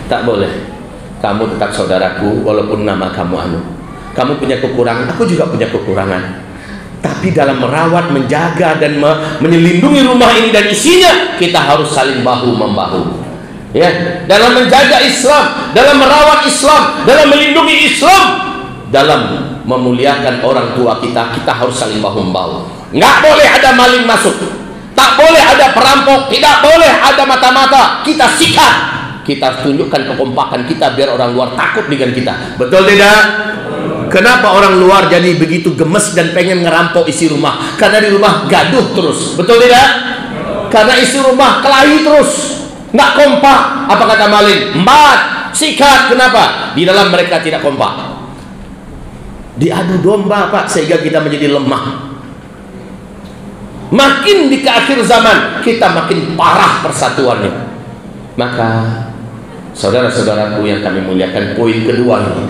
Tak boleh. Kamu tetap saudaraku walaupun nama kamu Anu. Kamu punya kekurangan, aku juga punya kekurangan. Tapi dalam merawat, menjaga dan menyelindungi rumah ini dan isinya, kita harus saling bahu membahu. Ya, dalam menjaga Islam, dalam merawat Islam, dalam melindungi Islam, dalam memuliakan orang tua kita, kita harus saling bahu membahu. Nggak boleh ada maling masuk, tak boleh ada perampok, tidak boleh ada mata-mata. Kita sikat, kita tunjukkan kekompakan kita biar orang luar takut dengan kita. Betul tidak? Kenapa orang luar jadi begitu gemes dan pengen ngerampok isi rumah? Karena di rumah gaduh terus. Betul tidak? Karena isi rumah kelahi terus, nggak kompak. Apa kata maling? Embat, sikat. Kenapa? Di dalam mereka tidak kompak. Diadu domba, Pak, sehingga kita menjadi lemah. Makin di akhir zaman kita makin parah persatuannya. Maka saudara-saudaraku yang kami muliakan, poin kedua ini,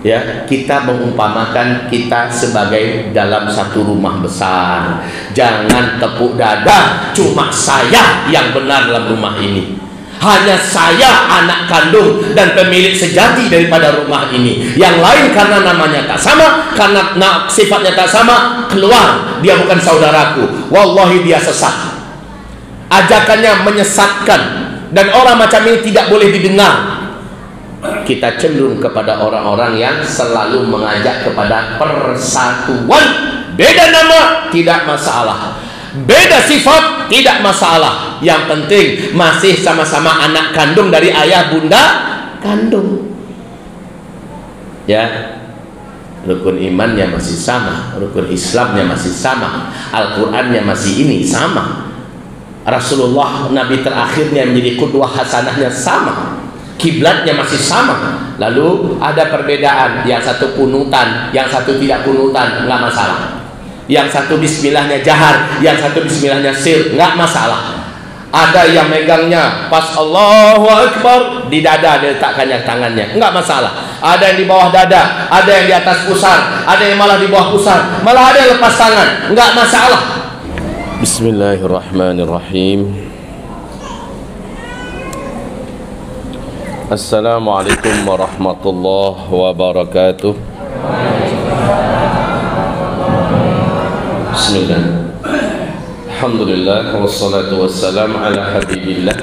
ya, kita mengumpamakan kita sebagai dalam satu rumah besar. Jangan tepuk dada, cuma saya yang benar dalam rumah ini. Hanya saya anak kandung dan pemilik sejati daripada rumah ini. Yang lain karena namanya tak sama, karena sifatnya tak sama, keluar. Dia bukan saudaraku. Wallahi dia sesat. Ajakannya menyesatkan. Dan orang macam ini tidak boleh didengar. Kita cenderung kepada orang-orang yang selalu mengajak kepada persatuan. Beda nama, tidak masalah. Beda sifat, tidak masalah. Yang penting masih sama-sama anak kandung dari ayah bunda kandung. Ya, rukun imannya masih sama, rukun Islamnya masih sama, Al-Qurannya masih ini sama, Rasulullah Nabi terakhirnya menjadi qudwah hasanahnya sama, kiblatnya masih sama. Lalu ada perbedaan, yang satu kunutan, yang satu tidak kunutan, nggak masalah. Yang satu bismillahnya jahar, yang satu bismillahnya sir, nggak masalah. Ada yang megangnya pas Allahu Akbar di dada diletakkannya tangannya, nggak masalah. Ada yang di bawah dada, ada yang di atas pusar, ada yang malah di bawah pusar, malah ada yang lepas tangan, nggak masalah. Bismillahirrahmanirrahim. Assalamualaikum warahmatullahi wabarakatuh. Bismillah. Alhamdulillah wassalatu wassalam ala habibillah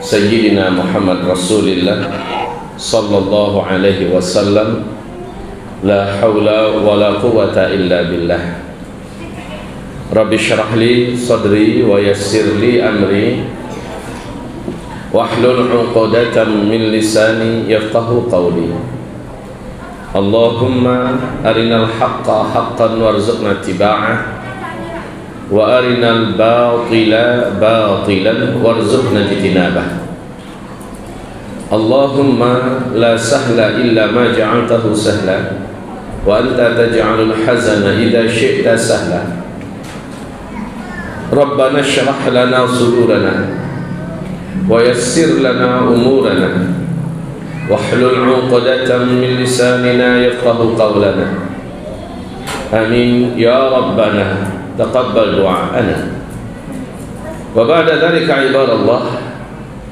Sayyidina Muhammad Rasulillah sallallahu alaihi wasallam. La hawla wa la quwata illa billah. Rabbi syrah li sadri wa yassir li amri wahlul 'uqdatam min lisani yafqahu qawli. Allahumma arinal haqqa haqqan warzuqna ittiba'ah wa arinal batila batilan warzuqna ijtinabah. Allahumma la sahla illa ma ja'altahu sahla wa anta taj'alul hazana idza syi'ta sahla. Rabbana shrah lana sudurana wa yassir lana umurana wahlul 'uqdatam min lisanina yafqahu qawlana. Amin ya rabbana taqabbal du'ana. Wa ba'da dzalika ibadallah,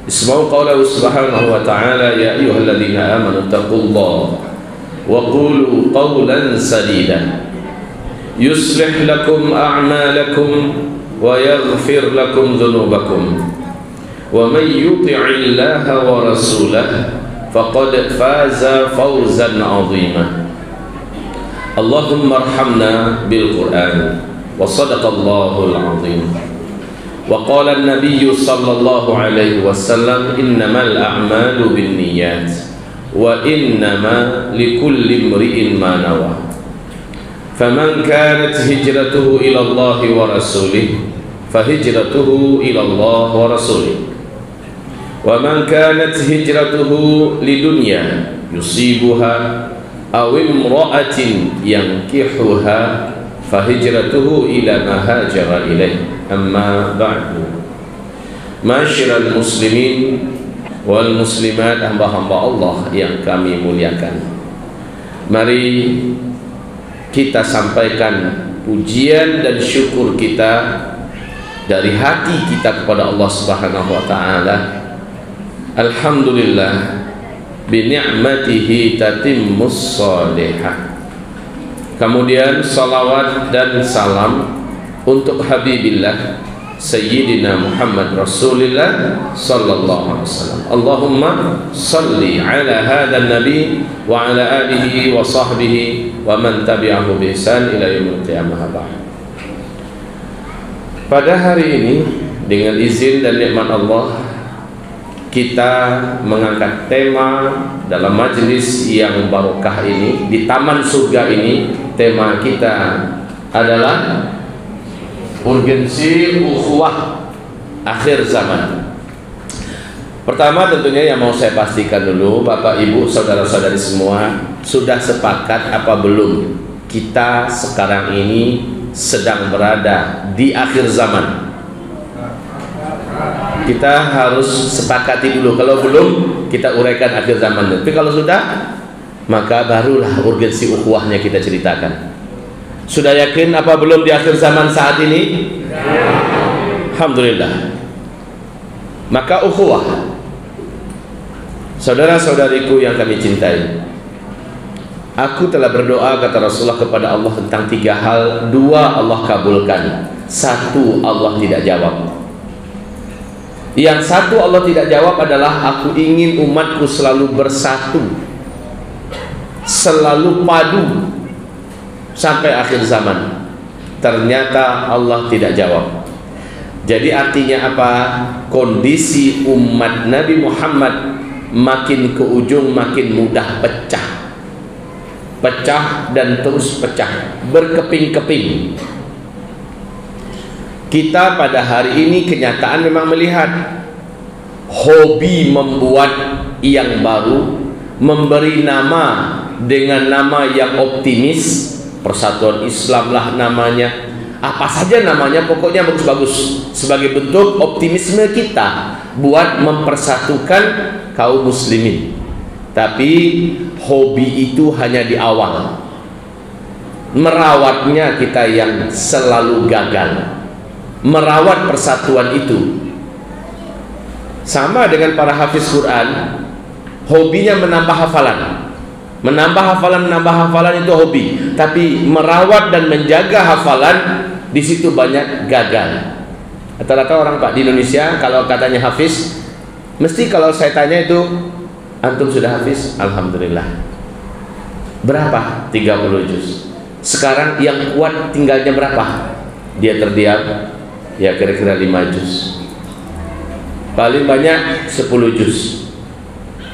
isma'u qawlahu subhanahu wa ta'ala, ya ayyuhalladzina amanu taqullaha wa qulu qawlan sadida yuslih lakum a'malakum wa yaghfir lakum dhunubakum wa man yuti'illaha wa rasulahu faqad faza fawzan 'azima. Allahumma arhamna bil Qur'an wa sadaqallahul 'azim. Wa qala an-nabiy sallallahu alaihi wasallam, innamal a'malu binniyat wa innama likulli imri'in ma nawa. Faman kanat hijratuhu ila Allah wa rasulih fahijratuhu ila Allah wa rasulih. Wa man kanat hijratuhu lidunya yusibuha aw imra'atin yankihuha fahijratuhu ila ma hajara ilaih. Amma ba'du. Masyiral muslimin wal muslimat, hamba-hamba Allah yang kami muliakan, mari kita sampaikan pujian dan syukur kita dari hati kita kepada Allah Subhanahu wa ta'ala Alhamdulillah bi ni'matihi tatimmus shalihah. Kemudian salawat dan salam untuk Habibillah Sayyidina Muhammad Rasulullah sallallahu alaihi wasallam. Allahumma salli ala hadzal nabi wa ala alihi wa sahbihi wa man tabi'ahu bi ihsan ila yaumil qiyamah. Pada hari ini dengan izin dan nikmat Allah, kita mengangkat tema dalam majelis yang barokah ini di taman surga ini. Tema kita adalah urgensi ukhuwah akhir zaman. Pertama tentunya yang mau saya pastikan dulu, Bapak Ibu saudara-saudari semua, sudah sepakat apa belum kita sekarang ini sedang berada di akhir zaman? Kita harus sepakati dulu. Kalau belum, kita uraikan akhir zaman. Tapi kalau sudah, maka barulah urgensi ukhuwahnya kita ceritakan. Sudah yakin apa belum di akhir zaman saat ini? Alhamdulillah. Maka ukhuwah, saudara-saudariku yang kami cintai, aku telah berdoa, kata Rasulullah, kepada Allah tentang 3 hal. 2 Allah kabulkan, 1 Allah tidak jawab. Yang 1 Allah tidak jawab adalah aku ingin umatku selalu bersatu, selalu padu sampai akhir zaman. Ternyata Allah tidak jawab. Jadi artinya apa? Kondisi umat Nabi Muhammad makin ke ujung makin mudah pecah, pecah dan terus pecah, berkeping-keping. Kita pada hari ini kenyataan memang melihat hobi membuat yang baru, memberi nama dengan nama yang optimis, Persatuan Islam lah namanya, apa saja namanya, pokoknya bagus-bagus, sebagai bentuk optimisme kita buat mempersatukan kaum muslimin. Tapi hobi itu hanya di awal, merawatnya kita yang selalu gagal. Merawat persatuan itu sama dengan para hafiz Quran, hobinya menambah hafalan. Menambah hafalan itu hobi, tapi merawat dan menjaga hafalan, di situ banyak gagal. Rata-rata orang Pak di Indonesia kalau katanya hafiz, mesti kalau saya tanya itu, antum sudah hafiz? Alhamdulillah. Berapa? 30 juz. Sekarang yang kuat tinggalnya berapa? Dia terdiam, ya kira-kira 5 juz. Paling banyak 10 juz.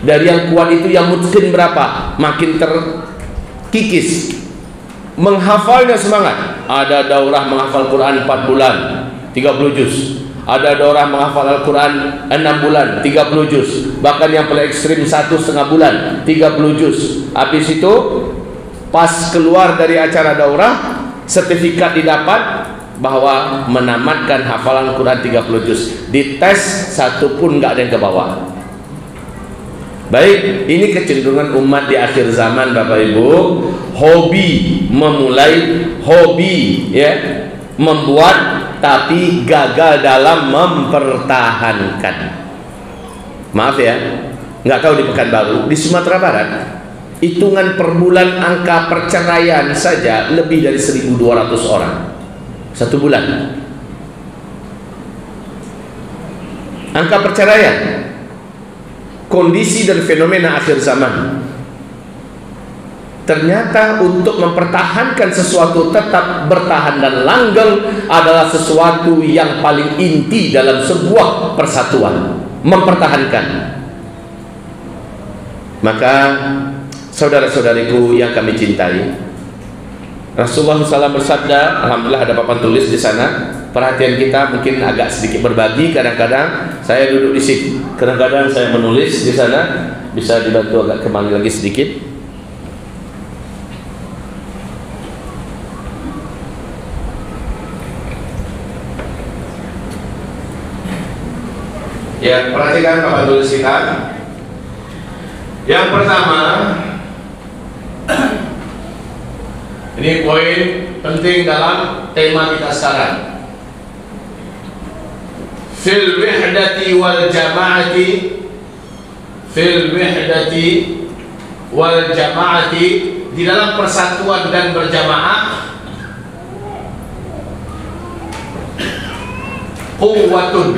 Dari yang kuat itu yang mungkin berapa? Makin terkikis. Menghafalnya semangat. Ada daurah menghafal Quran 4 bulan 30 juz. Ada daurah menghafal Al-Quran 6 bulan 30 juz. Bahkan yang paling ekstrim 1,5 bulan 30 juz. Habis itu pas keluar dari acara daurah, sertifikat didapat bahwa menamatkan hafalan Quran 30 juz. Dites 1 pun nggak ada yang ke bawah. Baik, ini kecenderungan umat di akhir zaman, Bapak Ibu. Hobi memulai, hobi ya membuat, tapi gagal dalam mempertahankan. Maaf ya, nggak tahu di Pekanbaru, di Sumatera Barat, hitungan per bulan angka perceraian saja lebih dari 1.200 orang 1 bulan. Angka perceraian, kondisi dan fenomena akhir zaman. Ternyata untuk mempertahankan sesuatu tetap bertahan dan langgeng adalah sesuatu yang paling inti dalam sebuah persatuan. Mempertahankan. Maka saudara-saudariku yang kami cintai, Rasulullah SAW bersabda, alhamdulillah ada papan tulis di sana. Perhatian kita mungkin agak sedikit berbagi. Kadang-kadang saya duduk di sini, kadang-kadang saya menulis di sana. Bisa dibantu agak kembali lagi sedikit. Ya, perhatikan papan tulis kita. Yang pertama, ini poin penting dalam tema kita sekarang. Fil wihdati wal jama'ati fil wihdati wal jama'ati, di dalam persatuan dan berjamaah, quwwatun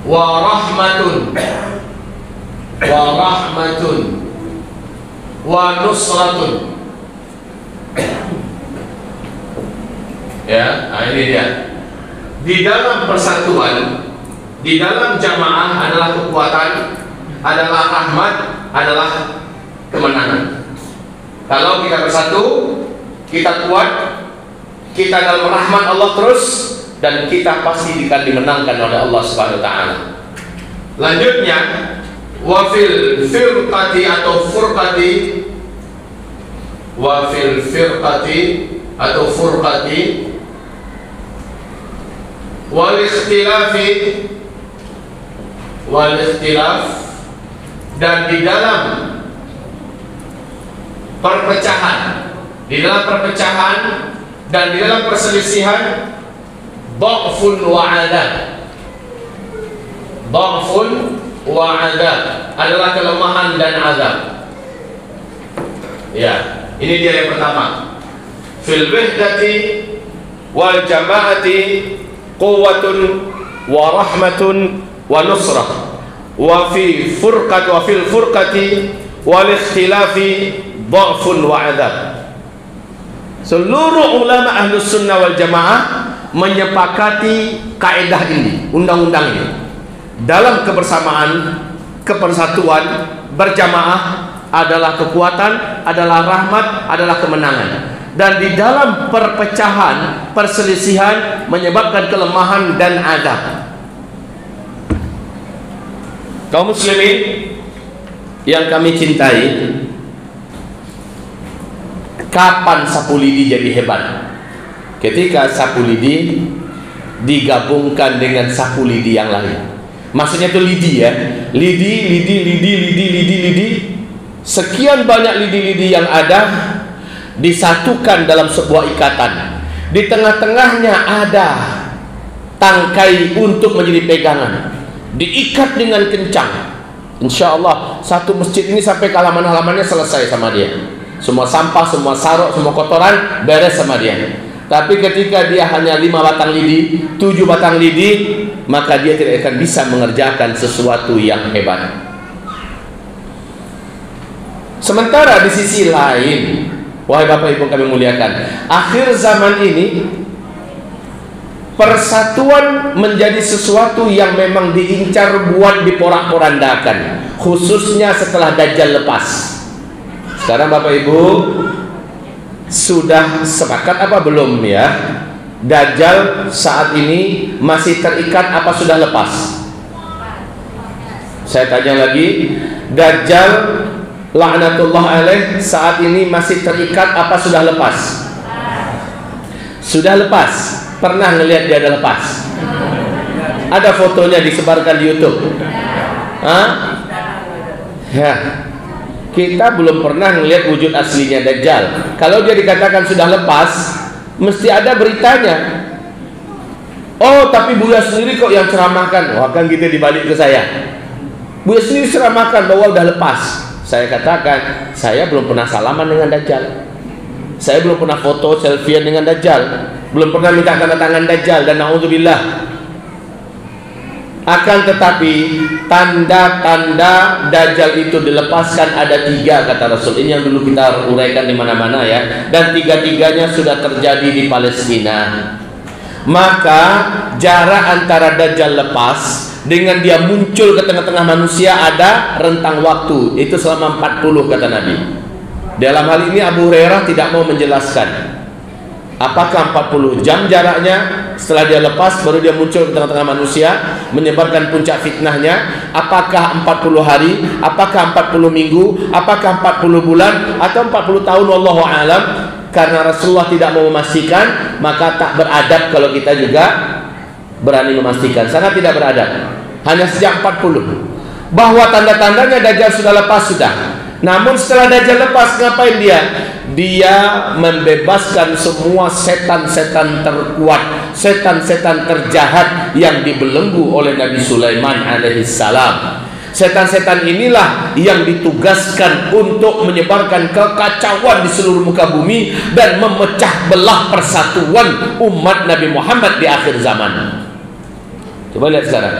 wa rahmatun wa nusratun. Ya, nah ini dia. Di dalam persatuan, di dalam jamaah adalah kekuatan, adalah rahmat, adalah kemenangan. Kalau kita bersatu, kita kuat, kita dalam rahmat Allah terus, dan kita pasti akan dimenangkan oleh Allah Subhanahu wa taala. Lanjutnya, wa fil firqati atau furqati, wa fil firqati atau furqati wal ikhtilafi, wal ikhtilaf, dan di dalam perpecahan, di dalam perpecahan dan di dalam perselisihan, dha'fun wa 'adab. Dha'fun wa 'adab adalah kelemahan dan azab. Ya, ini dia yang pertama. Fil wihdati wal jama'ati quwwatun wa rahmatun wa nusrah, wa fi furqati wa fil furqati wal ikhtilafi dha'fun wa 'adab. Seluruh ulama Ahlus Sunnah wal Jamaah menyepakati kaidah ini, undang-undang ini. Dalam kebersamaan, kepersatuan, berjamaah adalah kekuatan, adalah rahmat, adalah kemenangan. Dan di dalam perpecahan, perselisihan menyebabkan kelemahan dan adab. Kaum muslimin yang kami cintai, kapan sapu lidi jadi hebat? Ketika sapu lidi digabungkan dengan sapu lidi yang lain. Maksudnya itu lidi ya, lidi. Sekian banyak lidi-lidi yang ada disatukan dalam sebuah ikatan. Di tengah-tengahnya ada tangkai untuk menjadi pegangan, diikat dengan kencang. Insya Allah satu masjid ini sampai ke halaman-halamannya selesai sama dia. Semua sampah, semua sarok, semua kotoran beres sama dia. Tapi ketika dia hanya 5 batang lidi, 7 batang lidi, maka dia tidak akan bisa mengerjakan sesuatu yang hebat. Sementara di sisi lain, wahai Bapak Ibu kami muliakan, akhir zaman ini persatuan menjadi sesuatu yang memang diincar buat diporak-porandakan, khususnya setelah Dajjal lepas. Sekarang Bapak Ibu sudah sepakat apa belum ya? Dajjal saat ini masih terikat apa sudah lepas? Saya tanya lagi, Dajjal laknatullah alaih saat ini masih terikat apa sudah lepas? Sudah lepas. Pernah ngelihat dia ada lepas? Ada fotonya disebarkan di YouTube. Hah? Ya. Kita belum pernah ngelihat wujud aslinya Dajjal. Kalau dia dikatakan sudah lepas, mesti ada beritanya. Oh, tapi Buya sendiri kok yang ceramahkan. Wah, kan gitu dibalik ke saya. Buya sendiri ceramahkan bahwa udah lepas. Saya katakan, saya belum pernah salaman dengan Dajjal. Saya belum pernah foto selfie dengan Dajjal. Belum pernah minta tanda tangan Dajjal, dan na'udzubillah. Akan tetapi tanda-tanda Dajjal itu dilepaskan ada 3 kata Rasul. Ini yang dulu kita uraikan di mana-mana ya. Dan 3-tiganya sudah terjadi di Palestina. Maka jarak antara Dajjal lepas dengan dia muncul ke tengah-tengah manusia ada rentang waktu, itu selama 40 kata Nabi. Dalam hal ini Abu Hurairah tidak mau menjelaskan apakah 40 jam jaraknya setelah dia lepas baru dia muncul ke tengah-tengah manusia menyebarkan puncak fitnahnya, apakah 40 hari, apakah 40 minggu, apakah 40 bulan atau 40 tahun, wallahu alam. Karena Rasulullah tidak mau memastikan, maka tak beradab kalau kita juga berani memastikan. Sangat tidak beradab. Hanya sejak 40 bahwa tanda-tandanya Dajjal sudah lepas sudah. Namun setelah Dajjal lepas, ngapain dia? dia membebaskan semua setan-setan terkuat, setan-setan terjahat yang dibelenggu oleh Nabi Sulaiman alaihissalam. Setan-setan inilah yang ditugaskan untuk menyebarkan kekacauan di seluruh muka bumi dan memecah belah persatuan umat Nabi Muhammad di akhir zaman. Coba lihat sekarang,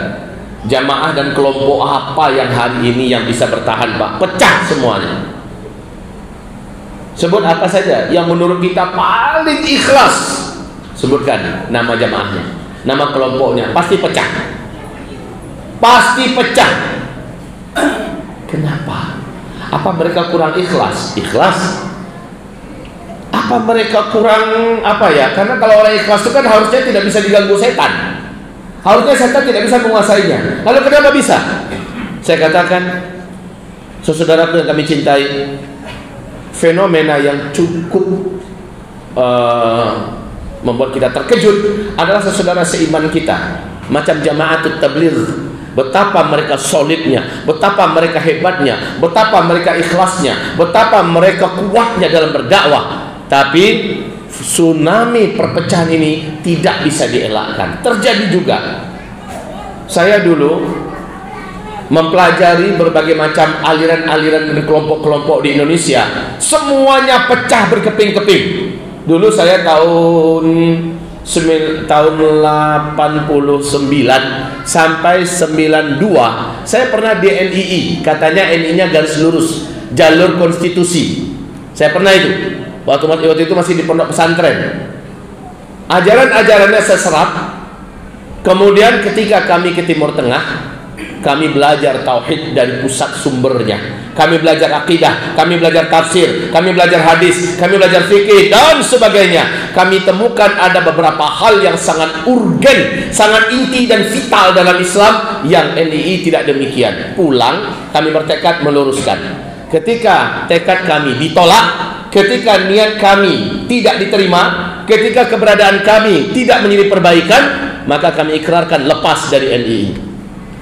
jamaah dan kelompok apa yang hari ini yang bisa bertahan, Pak? Pecah semuanya. Sebut apa saja yang menurut kita paling ikhlas. Sebutkan nama jamaahnya, nama kelompoknya, pasti pecah. Pasti pecah. Kenapa? Apa mereka kurang ikhlas? Ikhlas? Apa mereka kurang apa ya? Karena kalau orang ikhlas itu kan harusnya tidak bisa diganggu setan. Harusnya setan tidak bisa menguasainya. Lalu kenapa bisa? Saya katakan, saudaraku yang kami cintai, fenomena yang cukup membuat kita terkejut adalah saudara seiman kita, macam Jama'atut Tabligh. Betapa mereka solidnya, betapa mereka hebatnya, betapa mereka ikhlasnya, betapa mereka kuatnya dalam berdakwah. Tapi tsunami perpecahan ini tidak bisa dielakkan. Terjadi juga. Saya dulu mempelajari berbagai macam aliran-aliran dan kelompok-kelompok di Indonesia. Semuanya pecah berkeping-keping. Dulu saya tahun 89 sampai 92 saya pernah di NII. Katanya NII-nya garis lurus, jalur konstitusi. Saya pernah itu. Waktu itu masih di pondok pesantren. Ajaran-ajarannya saya serap. Kemudian ketika kami ke Timur Tengah, kami belajar tauhid dari pusat sumbernya. Kami belajar akidah, kami belajar tafsir, kami belajar hadis, kami belajar fikih dan sebagainya. Kami temukan ada beberapa hal yang sangat urgen, sangat inti dan vital dalam Islam yang NII tidak demikian. Pulang, kami bertekad meluruskan. Ketika tekad kami ditolak, ketika niat kami tidak diterima, ketika keberadaan kami tidak menjadi perbaikan, maka kami ikrarkan lepas dari NII.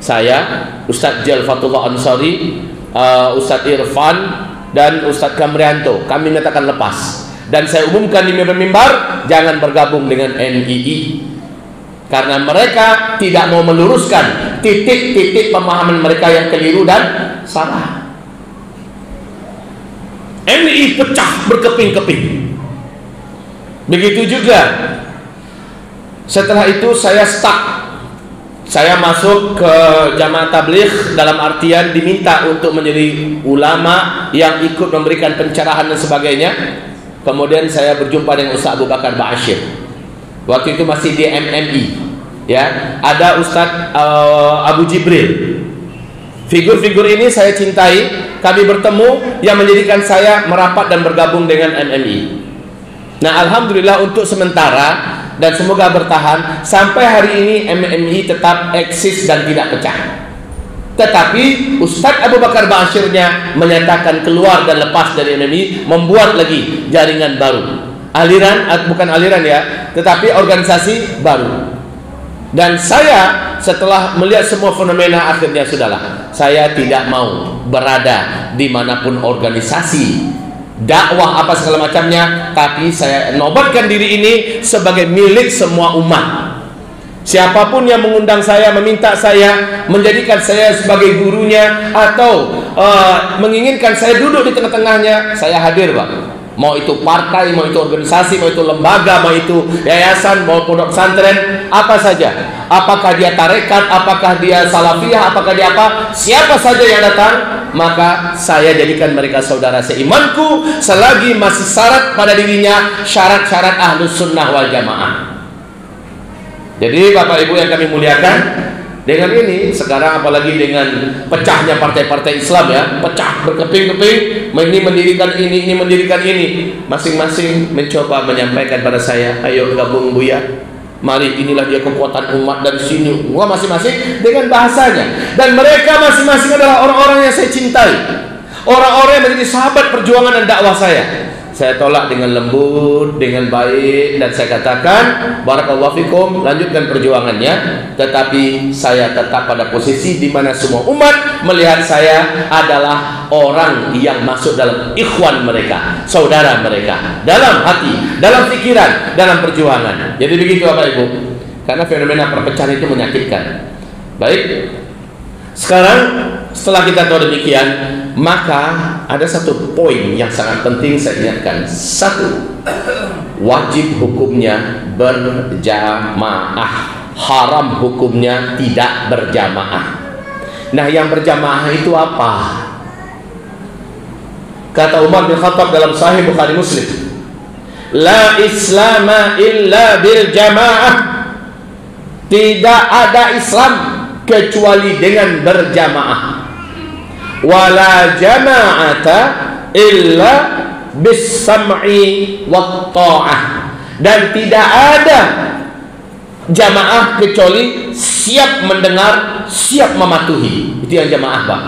Saya, Ustadz Jal Fatullah Ansari, Ustadz Irfan dan Ustadz Kamrianto, kami menyatakan lepas. Dan saya umumkan di mimbar, jangan bergabung dengan NII, karena mereka tidak mau meluruskan titik-titik pemahaman mereka yang keliru dan salah. NII pecah berkeping-keping. Begitu juga setelah itu saya stuck. Saya masuk ke Jamaah Tabligh dalam artian diminta untuk menjadi ulama yang ikut memberikan pencerahan dan sebagainya. Kemudian saya berjumpa dengan Ustaz Abu Bakar Ba'asyir. Waktu itu masih di MMI. Ya, ada Ustaz Abu Jibril. Figur-figur ini saya cintai. Kami bertemu yang menjadikan saya merapat dan bergabung dengan MMI. Nah, alhamdulillah untuk sementara dan semoga bertahan sampai hari ini MMI tetap eksis dan tidak pecah. Tetapi Ustadz Abu Bakar Ba'asyirnya menyatakan keluar dan lepas dari MMI, membuat lagi jaringan baru, aliran, bukan aliran ya, tetapi organisasi baru. Dan saya setelah melihat semua fenomena, akhirnya sudahlah, saya tidak mau berada dimanapun organisasi dakwah apa segala macamnya, tapi saya nobatkan diri ini sebagai milik semua umat. Siapapun yang mengundang saya, meminta saya, menjadikan saya sebagai gurunya, atau menginginkan saya duduk di tengah-tengahnya, saya hadir, Pak. Mau itu partai, mau itu organisasi, mau itu lembaga, mau itu yayasan, mau pondok pesantren, apa saja. Apakah dia tarekat, apakah dia salafiyah, apakah dia apa, siapa saja yang datang, maka saya jadikan mereka saudara seimanku selagi masih syarat pada dirinya syarat-syarat ahlus sunnah wal jamaah. Jadi Bapak Ibu yang kami muliakan, dengan ini sekarang apalagi dengan pecahnya partai-partai Islam ya, pecah berkeping-keping, ini mendirikan ini mendirikan ini, masing-masing mencoba menyampaikan pada saya, ayo gabung Buya, mari inilah dia kekuatan umat dari sini. Wah, masing-masing dengan bahasanya, dan mereka masing-masing adalah orang-orang yang saya cintai, orang-orang yang menjadi sahabat perjuangan dan dakwah saya. Saya tolak dengan lembut, dengan baik, dan saya katakan barakallahu fikum, lanjutkan perjuangannya, tetapi saya tetap pada posisi di mana semua umat melihat saya adalah orang yang masuk dalam ikhwan mereka, saudara mereka, dalam hati, dalam pikiran, dalam perjuangan. Jadi begitu Bapak Ibu. Karena fenomena perpecahan itu menyakitkan. Baik. Sekarang setelah kita tahu demikian, maka ada satu poin yang sangat penting saya ingatkan. Satu, wajib hukumnya berjamaah, haram hukumnya tidak berjamaah. Nah, yang berjamaah itu apa? Kata Umar bin Khattab dalam Sahih Bukhari Muslim, la islama illa bil jamaah. Tidak ada Islam kecuali dengan berjamaah. Wala jama'ata illa bis sam'i wat ta'ah. Dan tidak ada jamaah kecuali siap mendengar, siap mematuhi. Itu yang jamaah, Pak.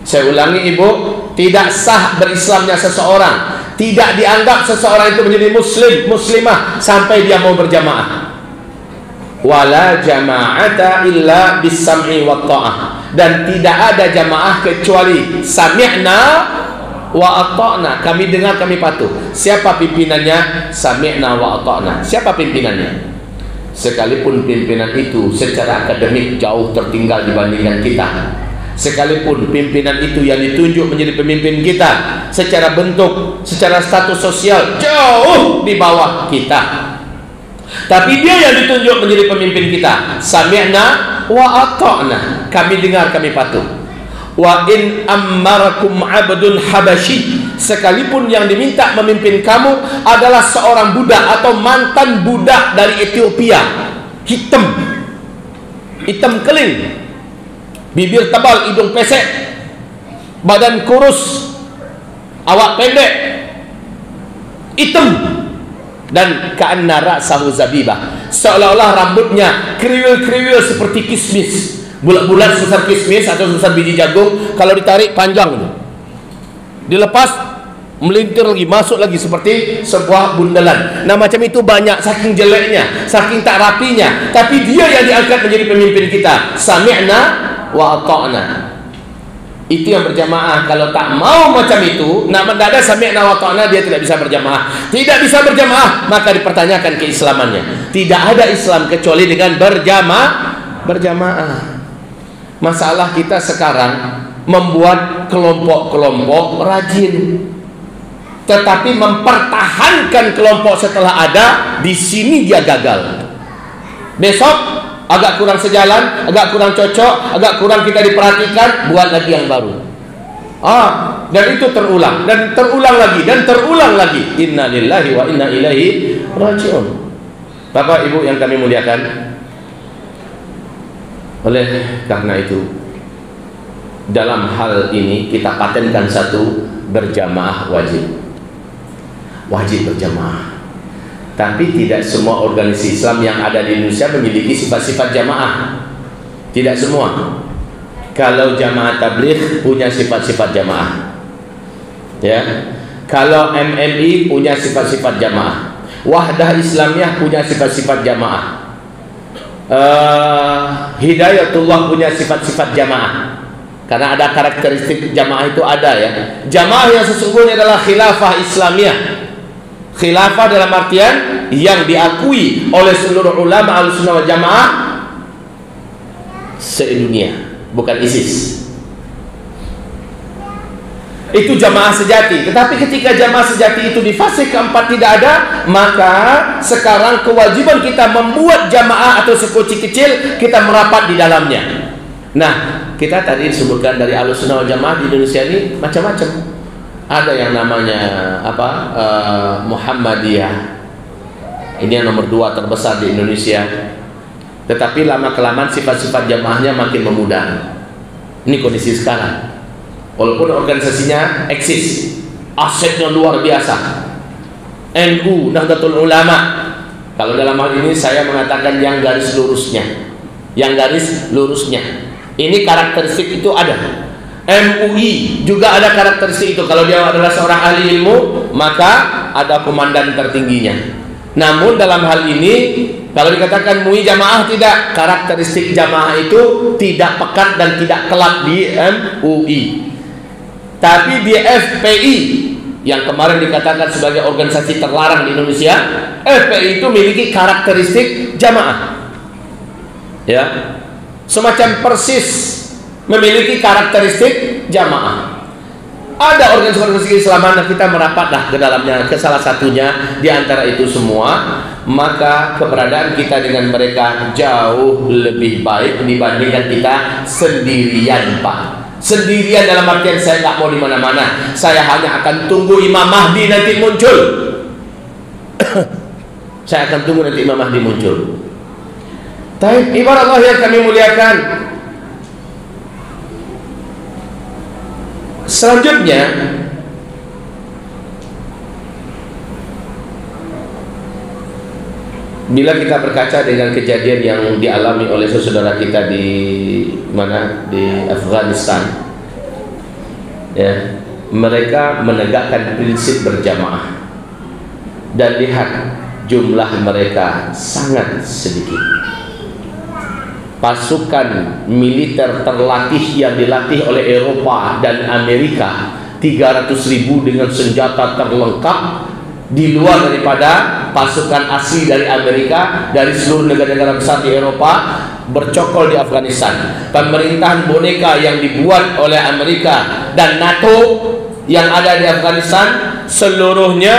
Saya ulangi Ibu, tidak sah berislamnya seseorang, tidak dianggap seseorang itu menjadi muslim, muslimah sampai dia mau berjamaah. Wala jama'ata illa bis sam'i wat ta'ah. Dan tidak ada jamaah kecuali sami'na wa ata'na, kami dengar, kami patuh. Siapa pimpinannya? Sami'na wa ata'na. Siapa pimpinannya? Sekalipun pimpinan itu secara akademik jauh tertinggal dibandingkan kita, sekalipun pimpinan itu yang ditunjuk menjadi pemimpin kita secara bentuk, secara status sosial jauh di bawah kita, tapi dia yang ditunjuk menjadi pemimpin kita. Sami'na wa ata'na, kami dengar, kami patuh. Wa in ammarakum abdun habasyi, sekalipun yang diminta memimpin kamu adalah seorang budak atau mantan budak dari Ethiopia, hitam keling, bibir tebal, hidung pesek, badan kurus, awak pendek, hitam, dan ka'anna ra'sahu zabibah, seolah-olah rambutnya kriwil-kriwil seperti kismis, bulat-bulat sebesar kismis atau sebesar biji jagung. Kalau ditarik panjang, dilepas melintir lagi, masuk lagi seperti sebuah bundelan. Nah, macam itu banyak, saking jeleknya, saking tak rapinya, tapi dia yang diangkat menjadi pemimpin kita. Sami'na wa ata'na. Itu yang berjamaah. Kalau tak mau macam itu, nak mendadak sami'na wa ta'na, dia tidak bisa berjamaah. Tidak bisa berjamaah, maka dipertanyakan keislamannya. Tidak ada Islam kecuali dengan berjamaah. Masalah kita sekarang membuat kelompok-kelompok rajin, tetapi mempertahankan kelompok setelah ada, di sini dia gagal. Besok agak kurang sejalan, agak kurang cocok, agak kurang kita diperhatikan, buat lagi yang baru. Dan itu terulang dan terulang lagi dan terulang lagi. Inna lillahi wa inna ilaihi raji'un. Bapak Ibu yang kami muliakan, oleh karena itu, dalam hal ini kita patenkan satu, berjamaah wajib berjamaah. Tapi tidak semua organisasi Islam yang ada di Indonesia memiliki sifat-sifat jamaah. Tidak semua. Kalau jamaah tabligh punya sifat-sifat jamaah, ya. Kalau MMI punya sifat-sifat jamaah, Wahdah Islamiyah punya sifat-sifat jamaah, Hidayatullah punya sifat-sifat jamaah. Karena ada karakteristik jamaah itu ada, ya. Jamaah yang sesungguhnya adalah khilafah Islamiyah. Khilafah dalam artian yang diakui oleh seluruh ulama Ahlussunnah wal Jamaah se-dunia, bukan ISIS. Itu jamaah sejati. Tetapi ketika jamaah sejati itu di fase keempat tidak ada, maka sekarang kewajiban kita membuat jamaah atau sekoci kecil, kita merapat di dalamnya. Nah, kita tadi disebutkan dari Ahlussunnah wal Jamaah di Indonesia ini macam-macam. Ada yang namanya Muhammadiyah. Ini yang nomor 2 terbesar di Indonesia. Tetapi lama-kelamaan sifat-sifat jamaahnya makin memudar. Ini kondisi sekarang. Walaupun organisasinya eksis, asetnya luar biasa. NU, Nahdlatul Ulama. Kalau dalam hal ini saya mengatakan yang garis lurusnya. Ini karakteristik itu ada. MUI juga ada karakteristik itu. Kalau dia adalah seorang ahli ilmu, maka ada komandan tertingginya. Namun dalam hal ini Kalau dikatakan MUI jamaah, tidak. Karakteristik jamaah itu tidak pekat dan tidak kelak di MUI. Tapi di FPI yang kemarin dikatakan sebagai organisasi terlarang di Indonesia, FPI itu memiliki karakteristik jamaah. Ya. Semacam persis memiliki karakteristik jamaah. Ada organisasi keislaman kita merapatlah ke dalamnya, ke salah satunya di antara itu semua, maka keberadaan kita dengan mereka jauh lebih baik dibandingkan kita sendirian, Pak. Sendirian dalam artian saya nggak mau di mana-mana, saya hanya akan tunggu Imam Mahdi nanti muncul. Saya akan tunggu nanti Imam Mahdi muncul. Tapi ibarat Allah yang kami muliakan, selanjutnya bila kita berkaca dengan kejadian yang dialami oleh saudara kita di mana, di Afghanistan, ya, mereka menegakkan prinsip berjamaah dan lihat jumlah mereka sangat sedikit. Pasukan militer terlatih yang dilatih oleh Eropa dan Amerika 300.000 dengan senjata terlengkap, di luar daripada pasukan asli dari Amerika, dari seluruh negara-negara besar di Eropa, bercokol di Afghanistan. Pemerintahan boneka yang dibuat oleh Amerika dan NATO yang ada di Afghanistan, seluruhnya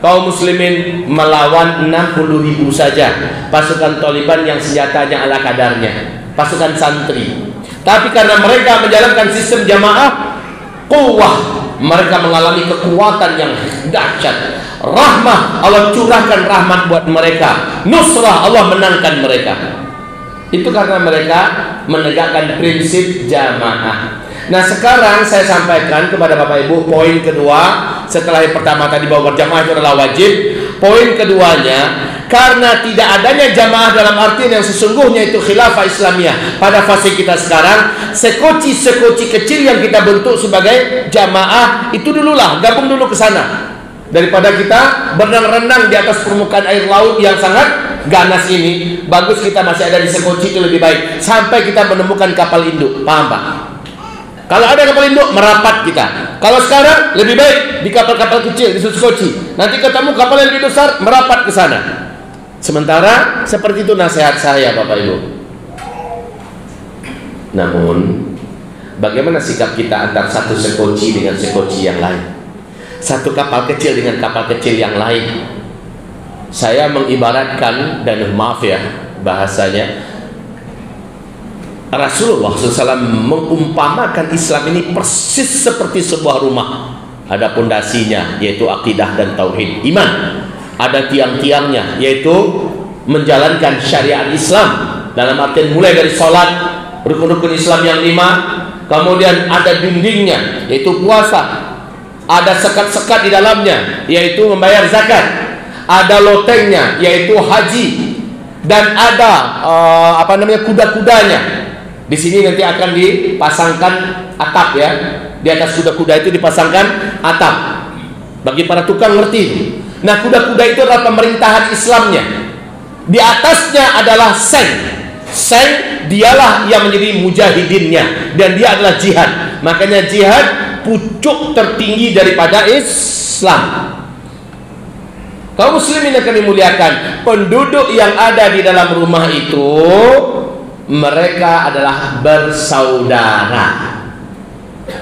kaum muslimin melawan 60.000 saja. Pasukan Taliban yang senjatanya ala kadarnya, pasukan santri. Tapi karena mereka menjalankan sistem jamaah, quwwah, mereka mengalami kekuatan yang dahsyat. Rahmah, Allah curahkan rahmat buat mereka. Nusrah, Allah menangkan mereka. Itu karena mereka menegakkan prinsip jamaah. Nah, sekarang saya sampaikan kepada Bapak Ibu poin kedua. Setelah yang pertama tadi bahwa berjamaah itu adalah wajib, poin keduanya, karena tidak adanya jamaah dalam artian yang sesungguhnya itu khilafah Islamiyah pada fase kita sekarang, sekoci-sekoci kecil yang kita bentuk sebagai jamaah itu dululah, gabung dulu ke sana, daripada kita berenang-renang di atas permukaan air laut yang sangat ganas ini. Bagus kita masih ada di sekoci, itu lebih baik sampai kita menemukan kapal induk. Paham Pak? Kalau ada kapal induk, merapat kita. Kalau sekarang lebih baik di kapal-kapal kecil, di sekoci. Nanti ketemu kapal yang lebih besar, merapat ke sana. Sementara seperti itu nasihat saya Bapak Ibu. Namun bagaimana sikap kita antara satu sekoci dengan sekoci yang lain, satu kapal kecil dengan kapal kecil yang lain? Saya mengibaratkan, dan maaf ya bahasanya, Rasulullah SAW mengumpamakan Islam ini persis seperti sebuah rumah. Ada pondasinya, yaitu akidah dan tauhid iman. Ada tiang-tiangnya, yaitu menjalankan syariat Islam dalam artian mulai dari sholat, rukun-rukun Islam yang 5. Kemudian ada dindingnya, yaitu puasa. Ada sekat-sekat di dalamnya, yaitu membayar zakat. Ada lotengnya, yaitu haji. Dan ada kuda-kudanya. Di sini nanti akan dipasangkan atap ya. Di atas kuda-kuda itu dipasangkan atap. Bagi para tukang ngerti. Nah, kuda-kuda itu adalah pemerintahan Islamnya. Di atasnya adalah seng. Seng dialah yang menjadi mujahidinnya, dan dia adalah jihad. Makanya jihad pucuk tertinggi daripada Islam. Kaum muslimin yang kami muliakan, penduduk yang ada di dalam rumah itu mereka adalah bersaudara.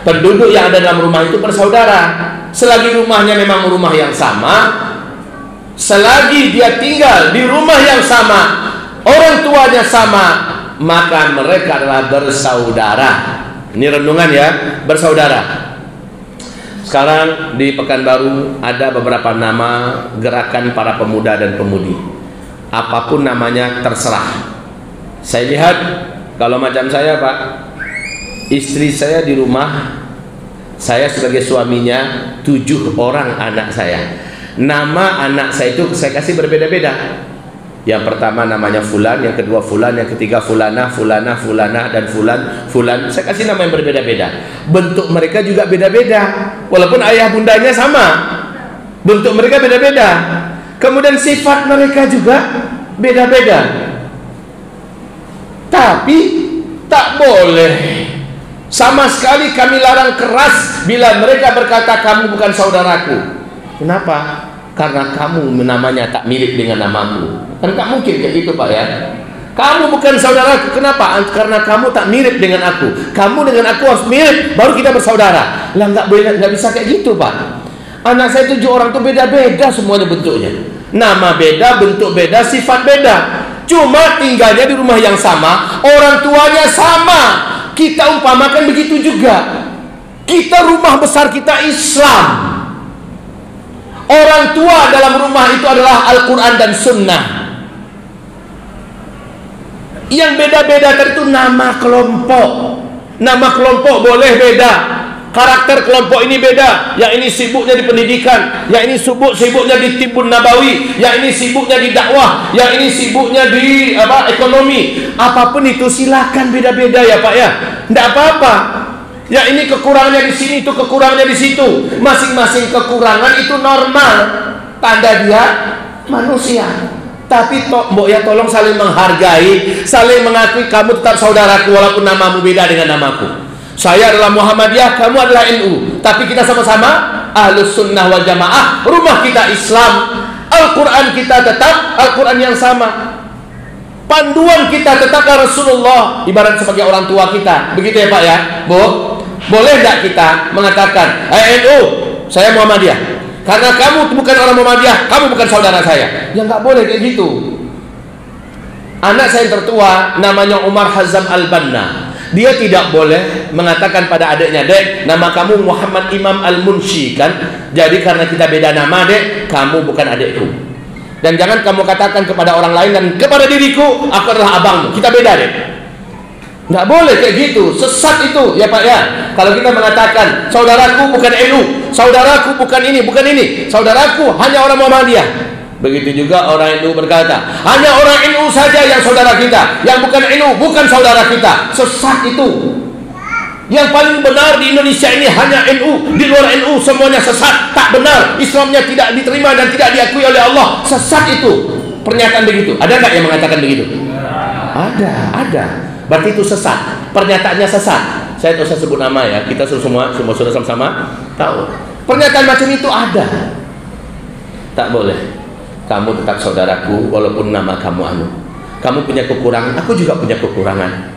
Penduduk yang ada dalam rumah itu bersaudara. Selagi rumahnya memang rumah yang sama, selagi dia tinggal di rumah yang sama, orang tuanya sama, maka mereka adalah bersaudara. Ini renungan ya, bersaudara. Sekarang di Pekanbaru ada beberapa nama gerakan para pemuda dan pemudi. Apapun namanya terserah. Saya lihat kalau macam saya Pak, istri saya di rumah, saya sebagai suaminya, 7 orang anak saya. Nama anak saya itu saya kasih berbeda-beda. Yang pertama namanya Fulan, yang kedua Fulan, yang ketiga Fulana, Fulana, Fulana, dan Fulan, Fulan. Saya kasih nama yang berbeda-beda. Bentuk mereka juga beda-beda, walaupun ayah bundanya sama. Bentuk mereka beda-beda. Kemudian sifat mereka juga beda-beda. Tapi tak boleh sama sekali kami larang keras bila mereka berkata kamu bukan saudaraku. Kenapa? Karena kamu namanya tak mirip dengan namaku. Kan tak mungkin kayak gitu Pak ya. Kamu bukan saudaraku. Kenapa? Karena kamu tak mirip dengan aku. Kamu dengan aku harus mirip, baru kita bersaudara. Lah nggak boleh, nggak bisa kayak gitu Pak. Anak saya 7 orang tuh beda-beda semuanya bentuknya. Nama beda, bentuk beda, sifat beda. Cuma tinggalnya di rumah yang sama, orang tuanya sama. Kita umpamakan begitu juga. Kita rumah besar kita Islam. Orang tua dalam rumah itu adalah Al-Quran dan Sunnah. Yang beda-beda itu nama kelompok. Nama kelompok boleh beda. Karakter kelompok ini beda. Yang ini sibuknya di pendidikan, yang ini sibuknya di Tibbun Nabawi, yang ini sibuknya di dakwah, yang ini sibuknya di ekonomi. Apapun itu silakan beda-beda ya Pak ya. Tidak apa-apa. Yang ini kekurangannya di sini, itu kekurangannya di situ. Masing-masing kekurangan itu normal. Tanda dia manusia. Tapi mbok ya tolong saling menghargai, saling mengakui kamu tetap saudaraku walaupun namamu beda dengan namaku. Saya adalah Muhammadiyah, kamu adalah NU. Tapi kita sama-sama Ahlus Sunnah wal Jamaah. Rumah kita Islam. Al-Quran kita tetap Al-Quran yang sama. Panduan kita tetaplah Rasulullah. Ibarat sebagai orang tua kita. Begitu ya Pak ya Bu? Boleh tidak kita mengatakan NU, saya Muhammadiyah, karena kamu bukan orang Muhammadiyah, kamu bukan saudara saya? Ya nggak boleh kayak gitu. Anak saya yang tertua namanya Umar Hazam Al-Banna. Dia tidak boleh mengatakan pada adiknya, dek, nama kamu Muhammad Imam Al-Munshi kan? Jadi karena kita beda nama dek, kamu bukan adikku. Dan jangan kamu katakan kepada orang lain dan kepada diriku, aku adalah abangmu. Kita beda dek. Nggak boleh kayak gitu, sesat itu ya Pak ya. Kalau kita mengatakan saudaraku bukan NU, saudaraku bukan ini, bukan ini, saudaraku hanya orang Muhammadiyah. Begitu juga orang NU berkata, hanya orang NU saja yang saudara kita, yang bukan NU bukan saudara kita. Sesat itu. Yang paling benar di Indonesia ini hanya NU, di luar NU semuanya sesat, tak benar. Islamnya tidak diterima dan tidak diakui oleh Allah. Sesat itu. Pernyataan begitu. Ada nggak yang mengatakan begitu? Ada. Berarti itu sesat. Pernyataannya sesat. Saya tidak usah sebut nama ya. Kita semua sudah sama-sama tahu. Pernyataan macam itu ada. Tak boleh. Kamu tetap saudaraku walaupun nama kamu anu. Kamu punya kekurangan, aku juga punya kekurangan.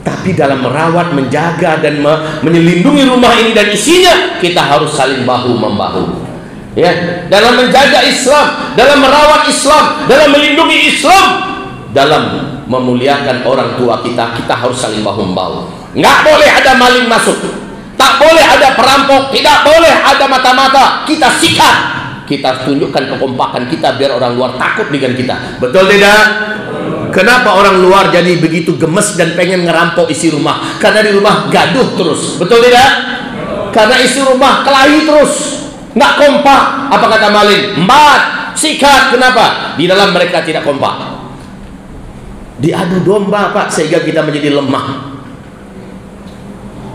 Tapi dalam merawat, menjaga dan menyelindungi rumah ini dan isinya, kita harus saling bahu membahu. Ya, dalam menjaga Islam, dalam merawat Islam, dalam melindungi Islam, dalam memuliakan orang tua kita, kita harus saling bahu membahu. Nggak boleh ada maling masuk, tak boleh ada perampok, tidak boleh ada mata-mata. Kita sikat, kita tunjukkan kekompakan kita biar orang luar takut dengan kita. Betul tidak? Kenapa orang luar jadi begitu gemes dan pengen ngerampok isi rumah? Karena di rumah gaduh terus. Betul tidak? Karena isi rumah kelahi terus, nggak kompak. Apa kata maling? Embat, sikat. Kenapa? Di dalam mereka tidak kompak. Diadu domba Pak, sehingga kita menjadi lemah.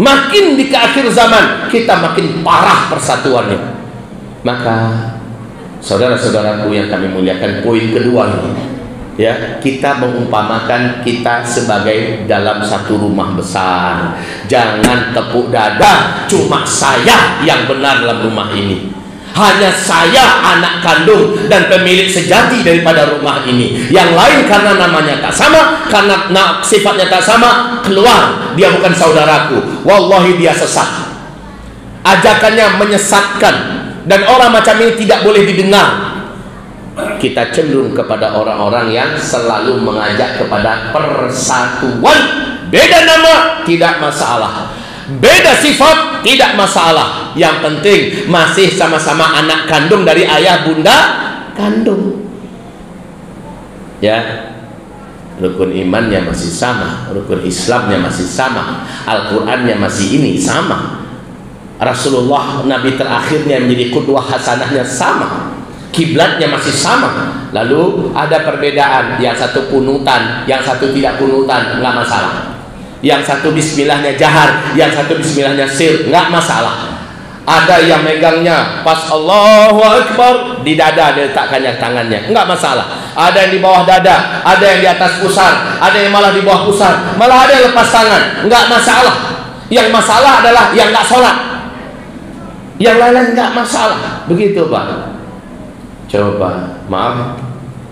Makin di akhir zaman kita makin parah persatuannya. Maka saudara-saudaraku yang kami muliakan, poin kedua ini ya, kita mengumpamakan kita sebagai dalam satu rumah besar. Jangan tepuk dada, cuma saya yang benar dalam rumah ini. Hanya saya anak kandung dan pemilik sejati daripada rumah ini. Yang lain karena namanya tak sama, karena sifatnya tak sama, keluar. Dia bukan saudaraku. Wallahi dia sesat. Ajakannya menyesatkan. Dan orang macam ini tidak boleh didengar. Kita cenderung kepada orang-orang yang selalu mengajak kepada persatuan. Beda nama, tidak masalah. Beda sifat, tidak masalah. Yang penting masih sama-sama anak kandung dari ayah bunda kandung. Ya, rukun imannya masih sama, rukun Islamnya masih sama, Al-Qurannya masih ini sama, Rasulullah Nabi terakhirnya menjadi qudwah hasanahnya sama, kiblatnya masih sama. Lalu ada perbedaan, yang satu kunutan, yang satu tidak kunutan, nggak masalah. Yang satu bismillahnya jahar, yang satu bismillahnya sir, nggak masalah. Ada yang megangnya pas Allahu Akbar di dada, diletakkannya tangannya, nggak masalah. ada yang di bawah dada, ada yang di atas pusar, ada yang malah di bawah pusar, malah ada yang lepas tangan. Enggak masalah. Yang masalah adalah yang enggak sholat. Yang lain-lain enggak masalah. Begitu Pak. Coba, maaf,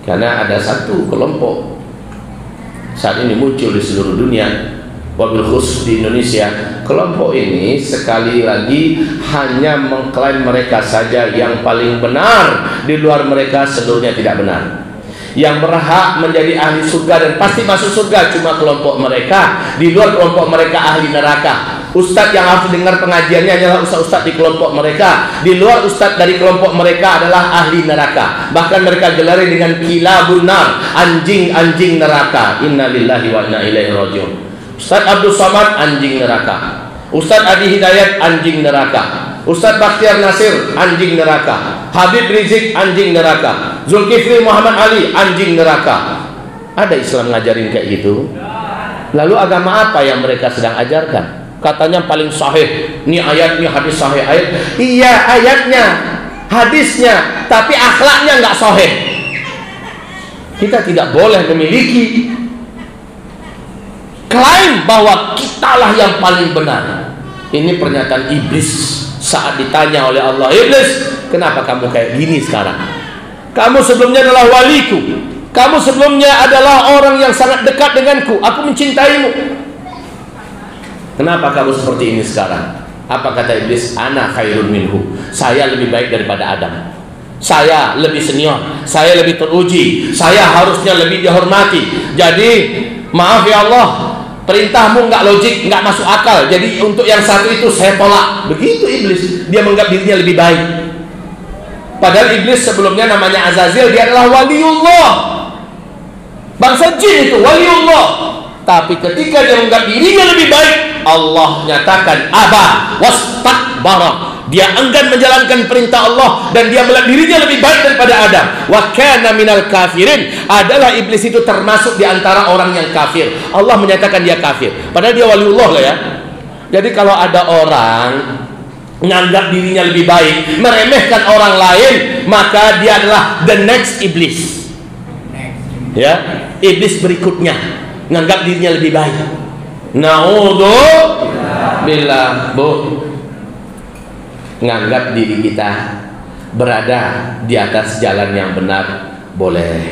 karena ada satu kelompok saat ini muncul di seluruh dunia, wabil khusus di Indonesia. Kelompok ini sekali lagi hanya mengklaim mereka saja yang paling benar, di luar mereka seluruhnya tidak benar. Yang berhak menjadi ahli surga dan pasti masuk surga cuma kelompok mereka, di luar kelompok mereka ahli neraka. Ustadz yang harus dengar pengajiannya adalah ustadz di kelompok mereka, di luar ustadz dari kelompok mereka adalah ahli neraka. Bahkan mereka gelari dengan kilabun nar, anjing-anjing neraka. Innalillahi wa inna ilaihi rajiun. Ustadz Abdul Somad anjing neraka, Ustadz Adi Hidayat anjing neraka, Ustadz Bakhtiar Nasir anjing neraka, Habib Rizik anjing neraka, Zulkifli Muhammad Ali anjing neraka. Ada Islam ngajarin kayak gitu? Lalu agama apa yang mereka sedang ajarkan? Katanya paling sahih, ini ayat, ini hadis sahih. Ayat, iya ayatnya, hadisnya, tapi akhlaknya nggak sahih. Kita tidak boleh memiliki klaim bahwa kitalah yang paling benar. Ini pernyataan iblis saat ditanya oleh Allah, iblis, kenapa kamu kayak gini sekarang? Kamu sebelumnya adalah waliku, kamu sebelumnya adalah orang yang sangat dekat denganku, aku mencintaimu. Kenapa kamu seperti ini sekarang? Apa kata iblis? Ana khairun minhu, saya lebih baik daripada Adam, saya lebih senior, saya lebih teruji, saya harusnya lebih dihormati. Jadi maaf ya Allah, perintahmu nggak logik, nggak masuk akal. Jadi untuk yang satu itu saya tolak. Begitu iblis. Dia menganggap dirinya lebih baik. Padahal iblis sebelumnya namanya Azazil, dia adalah waliullah. Bangsa jin itu waliullah. Tapi ketika dia menganggap dirinya lebih baik, Allah nyatakan aba wastakbara. Dia enggan menjalankan perintah Allah dan dia melihat dirinya lebih baik daripada Adam. Wa kana minal kafirin, adalah iblis itu termasuk di antara orang yang kafir. Allah menyatakan dia kafir, padahal dia waliullah lah ya. Jadi kalau ada orang menganggap dirinya lebih baik, meremehkan orang lain, maka dia adalah the next iblis. Ya, iblis berikutnya menganggap dirinya lebih baik. Naudzubillah. Bu, menganggap diri kita berada di atas jalan yang benar boleh,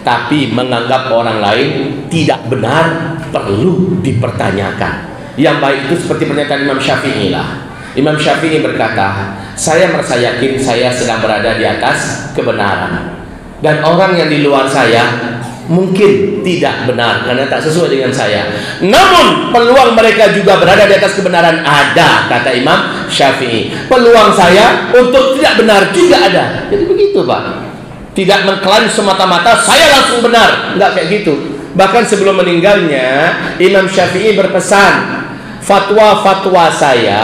tapi menganggap orang lain tidak benar perlu dipertanyakan. Yang baik itu seperti pernyataan Imam Syafi'i lah. Imam Syafi'i berkata, saya merasa yakin saya sedang berada di atas kebenaran, dan orang yang di luar saya mungkin tidak benar karena tak sesuai dengan saya. Namun peluang mereka juga berada di atas kebenaran ada, kata Imam Syafi'i. Peluang saya untuk tidak benar juga ada. Jadi begitu Pak. Tidak mengklaim semata-mata saya langsung benar, enggak kayak gitu. Bahkan sebelum meninggalnya Imam Syafi'i berpesan, fatwa-fatwa saya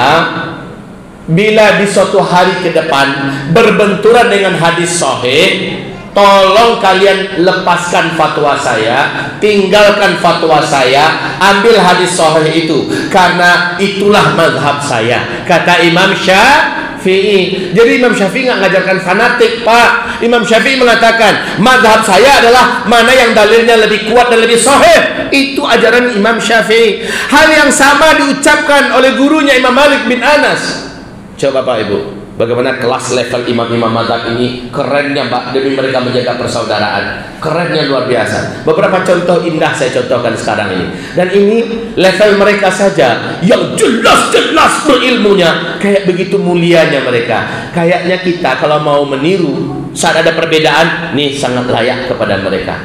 bila di suatu hari ke depan berbenturan dengan hadis sahih, tolong kalian lepaskan fatwa saya, tinggalkan fatwa saya, ambil hadis sahih itu, karena itulah mazhab saya, kata Imam Syafi'i. Jadi Imam Syafi'i nggak ngajarkan fanatik Pak. Imam Syafi'i mengatakan mazhab saya adalah mana yang dalilnya lebih kuat dan lebih sahih. Itu ajaran Imam Syafi'i. Hal yang sama diucapkan oleh gurunya Imam Malik bin Anas. Coba Pak Ibu, bagaimana kelas level imam-imam mazhab ini kerennya Pak, demi mereka menjaga persaudaraan, kerennya luar biasa. Beberapa contoh indah saya contohkan sekarang ini, dan ini level mereka saja yang jelas-jelas berilmunya, kayak begitu mulianya mereka. Kayaknya kita kalau mau meniru saat ada perbedaan, nih sangat layak kepada mereka.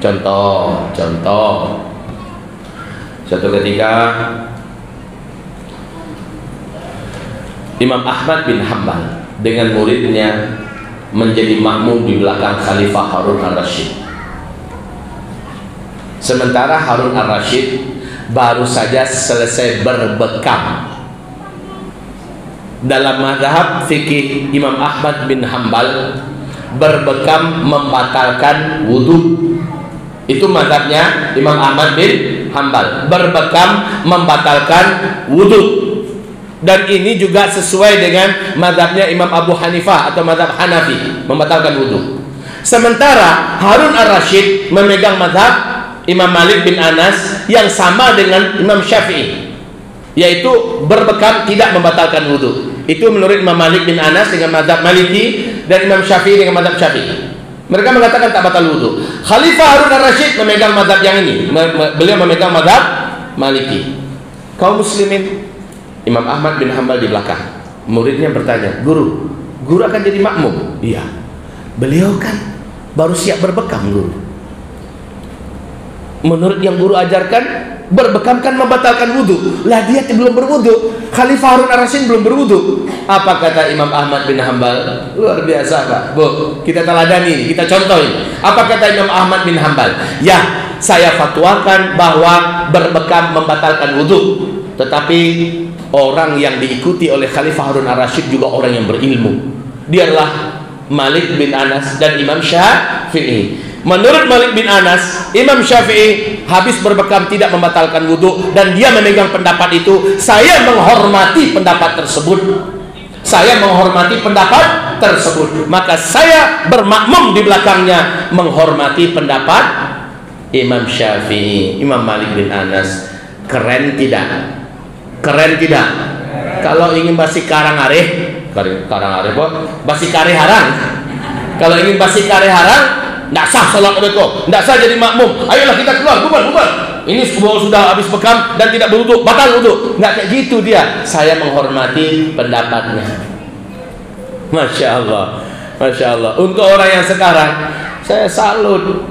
Contoh suatu ketika Imam Ahmad bin Hanbal dengan muridnya menjadi makmum di belakang Khalifah Harun al-Rashid. Sementara Harun al-Rashid baru saja selesai berbekam. Dalam mazhab fikih Imam Ahmad bin Hanbal, berbekam membatalkan wudhu. Itu mazhabnya Imam Ahmad bin Hanbal, berbekam membatalkan wudhu. Dan ini juga sesuai dengan mazhabnya Imam Abu Hanifah atau mazhab Hanafi, membatalkan wudhu. Sementara Harun ar-Rasyid memegang mazhab Imam Malik bin Anas yang sama dengan Imam Syafi'i, yaitu berbekam tidak membatalkan wudu. Itu menurut Imam Malik bin Anas dengan mazhab Maliki, dan Imam Syafi'i dengan mazhab Syafi'i. Mereka mengatakan tak batal wudu. Khalifah Harun ar-Rasyid memegang mazhab yang ini. Beliau memegang mazhab Maliki. Kaum muslimin, Imam Ahmad bin Hanbal di belakang. Muridnya bertanya, guru akan jadi makmum? Iya. Beliau kan baru siap berbekam, guru. Menurut yang guru ajarkan, berbekam kan membatalkan wudu. Lah dia belum berwudu. Khalifah Harun ar-Rasyid belum berwudu. Apa kata Imam Ahmad bin Hanbal? Luar biasa, Pak. Bu, kita teladani, kita contohin. Apa kata Imam Ahmad bin Hanbal? Ya, saya fatwakan bahwa berbekam membatalkan wudu. Tetapi orang yang diikuti oleh Khalifah Harun ar-Rasyid juga orang yang berilmu. Dialah Malik bin Anas dan Imam Syafi'i. Menurut Malik bin Anas, Imam Syafi'i habis berbekam tidak membatalkan wudu, dan dia memegang pendapat itu. Saya menghormati pendapat tersebut. Saya menghormati pendapat tersebut. Maka saya bermakmum di belakangnya menghormati pendapat Imam Syafi'i. Imam Malik bin Anas keren tidak? Keren tidak? Kalau ingin basi karang areh, basi kare harang. Kalau ingin basi kare harang, tidak sah salat mereka, tidak sah jadi makmum. Ayolah kita keluar, bubar. Ini sudah habis bekam dan tidak berwudu, batal wudu. Nggak kayak gitu dia. Saya menghormati pendapatnya. Masya Allah, Masya Allah. Untuk orang yang sekarang, saya salut.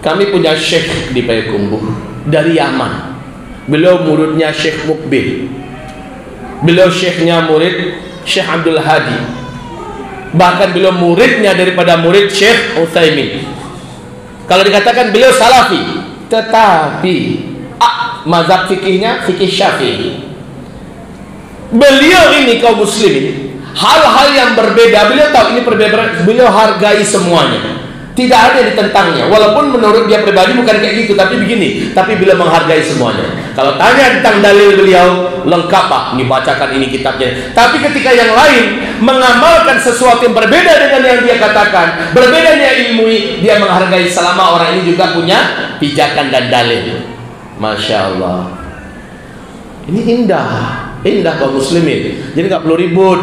Kami punya syekh di Payakumbuh dari Yaman. Beliau muridnya Syekh Mukbil. Beliau syekhnya murid Syekh Abdul Hadi. Bahkan beliau muridnya daripada murid Syekh Utsaimin. Kalau dikatakan beliau salafi, tetapi mazhab fikihnya fikih Syafi'i. Beliau ini kaum muslimin, hal-hal yang berbeda beliau tahu, ini perbedaan, beliau hargai semuanya. Tidak ada yang ditentangnya. Walaupun menurut dia pribadi bukan kayak gitu, tapi begini, tapi beliau menghargai semuanya. Kalau tanya tentang dalil beliau, lengkap Pak, dibacakan ini kitabnya. Tapi ketika yang lain mengamalkan sesuatu yang berbeda dengan yang dia katakan, berbeda dia ilmui, dia menghargai selama orang ini juga punya pijakan dan dalil. Masya Allah. Ini indah kaum muslimin. Jadi nggak perlu ribut,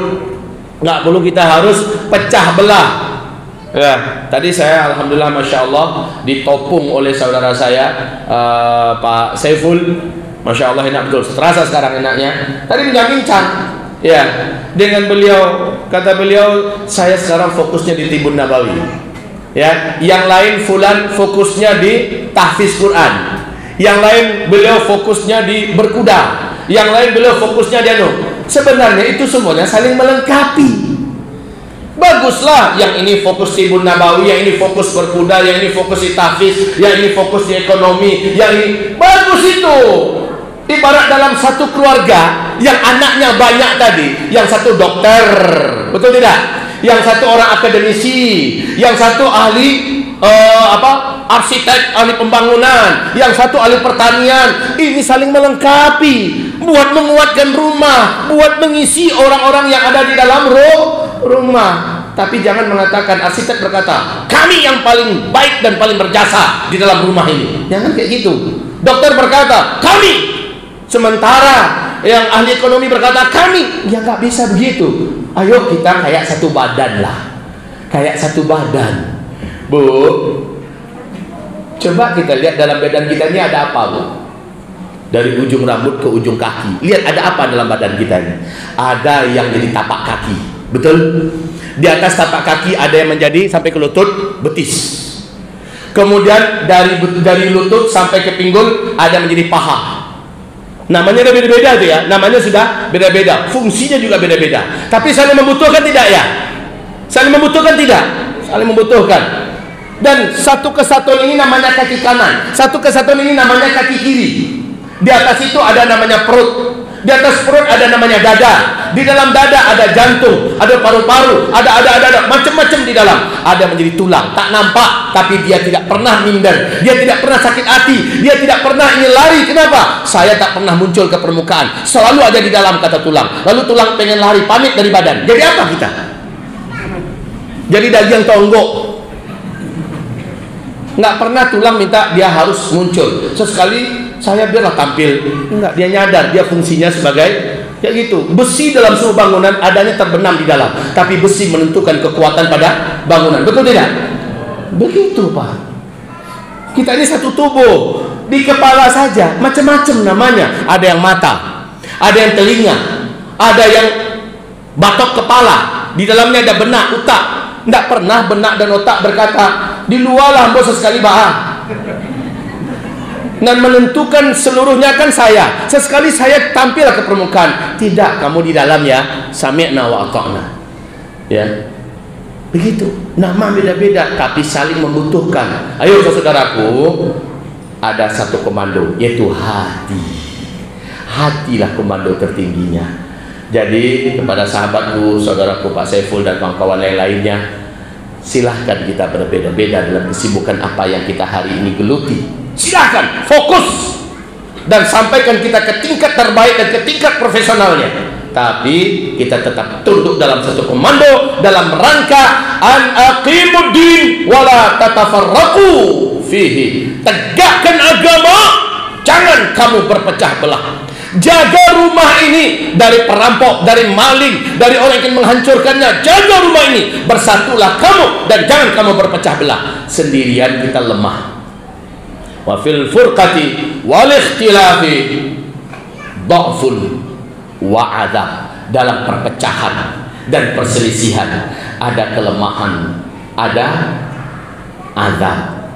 nggak perlu kita harus pecah belah. Ya, tadi saya alhamdulillah masya Allah ditopung oleh saudara saya Pak Saiful, masya Allah enak betul, terasa sekarang enaknya. Tadi bincang-bincang, ya, dengan beliau, kata beliau, saya sekarang fokusnya di Tibun Nabawi, ya, yang lain fulan fokusnya di tahfiz Quran, yang lain beliau fokusnya di berkuda, yang lain beliau fokusnya di anu. Sebenarnya itu semuanya saling melengkapi. Baguslah, yang ini fokus Tibun Nabawi, yang ini fokus berkuda, yang ini fokus di tahfiz, yang ini fokus di ekonomi, yang ini bagus itu. Ibarat dalam satu keluarga yang anaknya banyak tadi, yang satu dokter, betul tidak? Yang satu orang akademisi, yang satu ahli arsitek, ahli pembangunan, yang satu ahli pertanian. Ini saling melengkapi, buat menguatkan rumah, buat mengisi orang-orang yang ada di dalam rumah. Tapi jangan mengatakan, arsitek berkata, kami yang paling baik dan paling berjasa di dalam rumah ini. Jangan kayak gitu. Dokter berkata, kami. Sementara yang ahli ekonomi berkata, kami. Ya nggak bisa begitu. Ayo kita kayak satu badan lah. Kayak satu badan. Bu, coba kita lihat dalam badan kita ini ada apa, Bu? Dari ujung rambut ke ujung kaki. Lihat ada apa dalam badan kita ini. Ada yang jadi tapak kaki. Betul? Di atas tapak kaki ada yang menjadi sampai ke lutut, betis. Kemudian dari lutut sampai ke pinggul ada menjadi paha. Namanya udah beda-beda tuh ya. Namanya sudah beda-beda. Fungsinya juga beda-beda. Tapi saling membutuhkan tidak ya? Saling membutuhkan tidak? Saling membutuhkan. Dan satu kesatuan ini namanya kaki kanan, satu kesatuan ini namanya kaki kiri. Di atas itu ada namanya perut. Di atas perut ada namanya dada. Di dalam dada ada jantung, ada paru-paru, ada macam-macam di dalam. Ada menjadi tulang, tak nampak, tapi dia tidak pernah minder. Dia tidak pernah sakit hati. Dia tidak pernah ingin lari. Kenapa? Saya tak pernah muncul ke permukaan. Selalu ada di dalam, kata tulang. Lalu tulang pengen lari, pamit dari badan. Jadi apa kita? Jadi daging tonggok. Nggak pernah tulang minta dia harus muncul. Sesekali saya biarlah tampil. Enggak, dia nyadar dia fungsinya sebagai ya gitu. Besi dalam sebuah bangunan adanya terbenam di dalam, tapi besi menentukan kekuatan pada bangunan. Betul tidak? Begitu, Pak. Kita ini satu tubuh. Di kepala saja macam-macam namanya. Ada yang mata, ada yang telinga, ada yang batok kepala, di dalamnya ada benak, otak. Tidak pernah benak dan otak berkata, di luar lah bos sekali bah. Dan menentukan seluruhnya kan saya. Sesekali saya tampil ke permukaan. Tidak, kamu di dalam ya. Sami'na wa ata'na. Ya. Begitu. Nama beda-beda tapi saling membutuhkan. Ayo saudaraku, ada satu komando, yaitu hati. Hatilah komando tertingginya. Jadi kepada sahabatku, saudaraku Pak Saiful dan kawan-kawan lain-lainnya, silahkan kita berbeda-beda dalam kesibukan apa yang kita hari ini geluti. Silahkan fokus dan sampaikan kita ke tingkat terbaik dan ke tingkat profesionalnya. Tapi kita tetap tunduk dalam satu komando dalam rangka an aqimuddin wala tatafarraqu fihi. Tegakkan agama, jangan kamu berpecah belah. Jaga rumah ini dari perampok, dari maling, dari orang yang ingin menghancurkannya. Jaga rumah ini, bersatulah kamu dan jangan kamu berpecah belah. Sendirian kita lemah. Wa fil furqati wal ikhtilafi dha'fun wa adab. Dalam perpecahan dan perselisihan ada kelemahan, ada azab.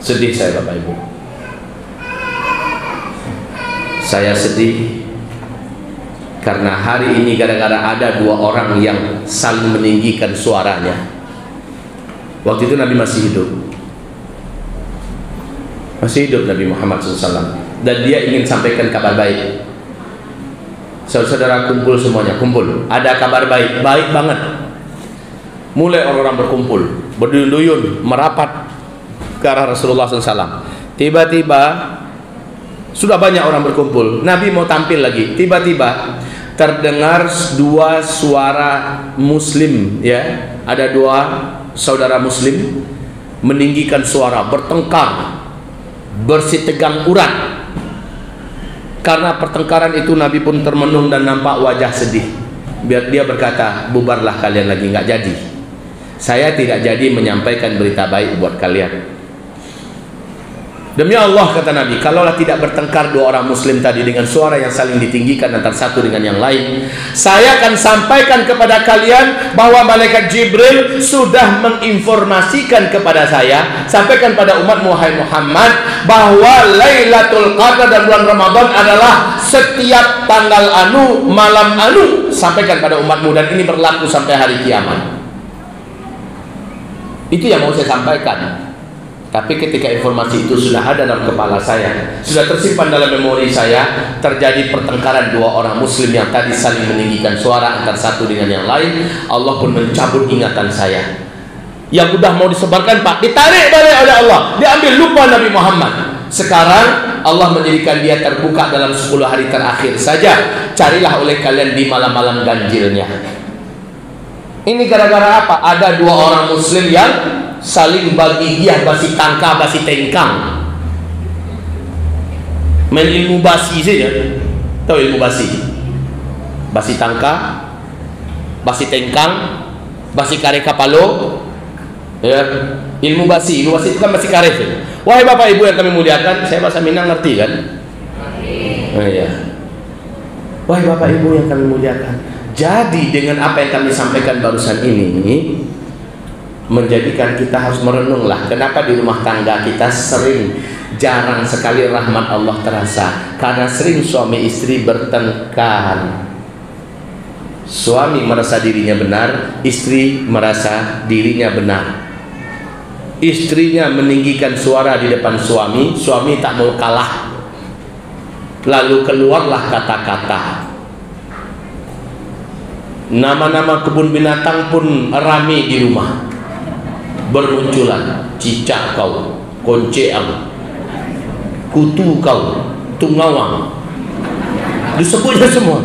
Sedih saya Bapak Ibu. Saya sedih karena hari ini gara-gara ada dua orang yang saling meninggikan suaranya. Waktu itu Nabi masih hidup. Masih hidup Nabi Muhammad SAW. Dan dia ingin sampaikan kabar baik. Saudara-saudara kumpul semuanya, kumpul. Ada kabar baik, baik banget. Mulai orang-orang berkumpul, berduyun-duyun, merapat ke arah Rasulullah SAW. Tiba-tiba sudah banyak orang berkumpul. Nabi mau tampil lagi. Tiba-tiba terdengar dua suara Muslim, ya. Ada dua saudara Muslim meninggikan suara, bertengkar, bersitegang urat. Karena pertengkaran itu Nabi pun termenung dan nampak wajah sedih. Biar dia berkata, bubarlah kalian lagi, nggak jadi. Saya tidak jadi menyampaikan berita baik buat kalian. Demi Allah, kata Nabi, kalaulah tidak bertengkar dua orang Muslim tadi dengan suara yang saling ditinggikan antara satu dengan yang lain, saya akan sampaikan kepada kalian bahwa malaikat Jibril sudah menginformasikan kepada saya, sampaikan pada umat Muhammad bahwa Lailatul Qadar dan bulan Ramadan adalah setiap tanggal anu, malam anu. Sampaikan pada umatmu, dan ini berlaku sampai hari kiamat. Itu yang mau saya sampaikan. Tapi ketika informasi itu sudah ada dalam kepala saya, sudah tersimpan dalam memori saya, terjadi pertengkaran dua orang Muslim yang tadi saling meninggikan suara antara satu dengan yang lain, Allah pun mencabut ingatan saya. Yang sudah mau disebarkan, Pak, ditarik balik oleh Allah, diambil, lupa Nabi Muhammad. Sekarang Allah menjadikan dia terbuka dalam 10 hari terakhir saja. Carilah oleh kalian di malam-malam ganjilnya. Ini gara-gara apa? Ada dua orang Muslim yang saling bagi giah, basi tangka, basi tengkang, main ilmu basi saja. Tahu ilmu basi? Basi tangka, basi tengkang, basi kare kapalo, ya. Ilmu basi itu kan basi kare. Wahai Bapak Ibu yang kami muliakan, saya bahasa Minang ngerti kan? Oh, ya. Wahai Bapak Ibu yang kami muliakan, jadi dengan apa yang kami sampaikan barusan ini, menjadikan kita harus merenunglah kenapa di rumah tangga kita jarang sekali rahmat Allah terasa, karena sering suami istri bertengkar. Suami merasa dirinya benar, istri merasa dirinya benar. Istrinya meninggikan suara di depan suami, suami tak mau kalah. Lalu keluarlah kata-kata. Nama-nama kebun binatang pun ramai di rumah. Bermunculan, cicak kau, konceang, kutu kau, tungawang, disebutnya semua.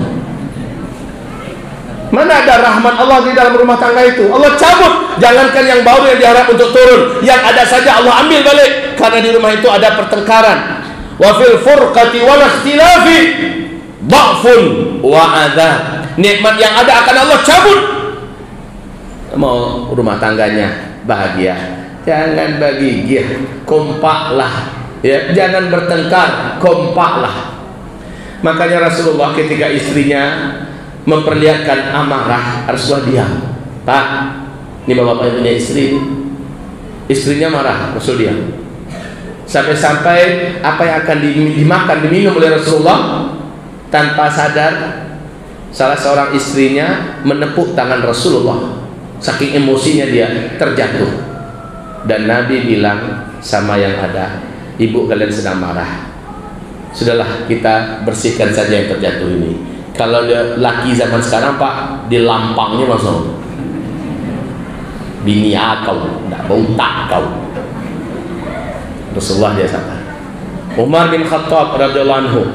Mana ada rahmat Allah di dalam rumah tangga itu? Allah cabut. Jangankan yang baru yang diharap untuk turun, yang ada saja Allah ambil balik, karena di rumah itu ada pertengkaran. Wa fil furqati wal ikhtilafi dha'fun wa adha. Nikmat yang ada akan Allah cabut. Mau rumah tangganya bahagia, jangan bergigih, kompaklah, ya, jangan bertengkar, kompaklah. Makanya Rasulullah ketika istrinya memperlihatkan amarah, Rasulullah diam. Pak, ini bapak yang punya istri, istrinya marah, Rasul diam. Sampai-sampai apa yang akan dimakan, diminum oleh Rasulullah, tanpa sadar salah seorang istrinya menepuk tangan Rasulullah. Saking emosinya dia terjatuh. Dan Nabi bilang sama yang ada, ibu kalian sedang marah, sudahlah kita bersihkan saja yang terjatuh ini. Kalau dia laki zaman sekarang Pak, dilampangnya langsung, bini kau, tidak bontak kau. Rasulullah dia sabar. Umar bin Khattab radhiyallahu anhu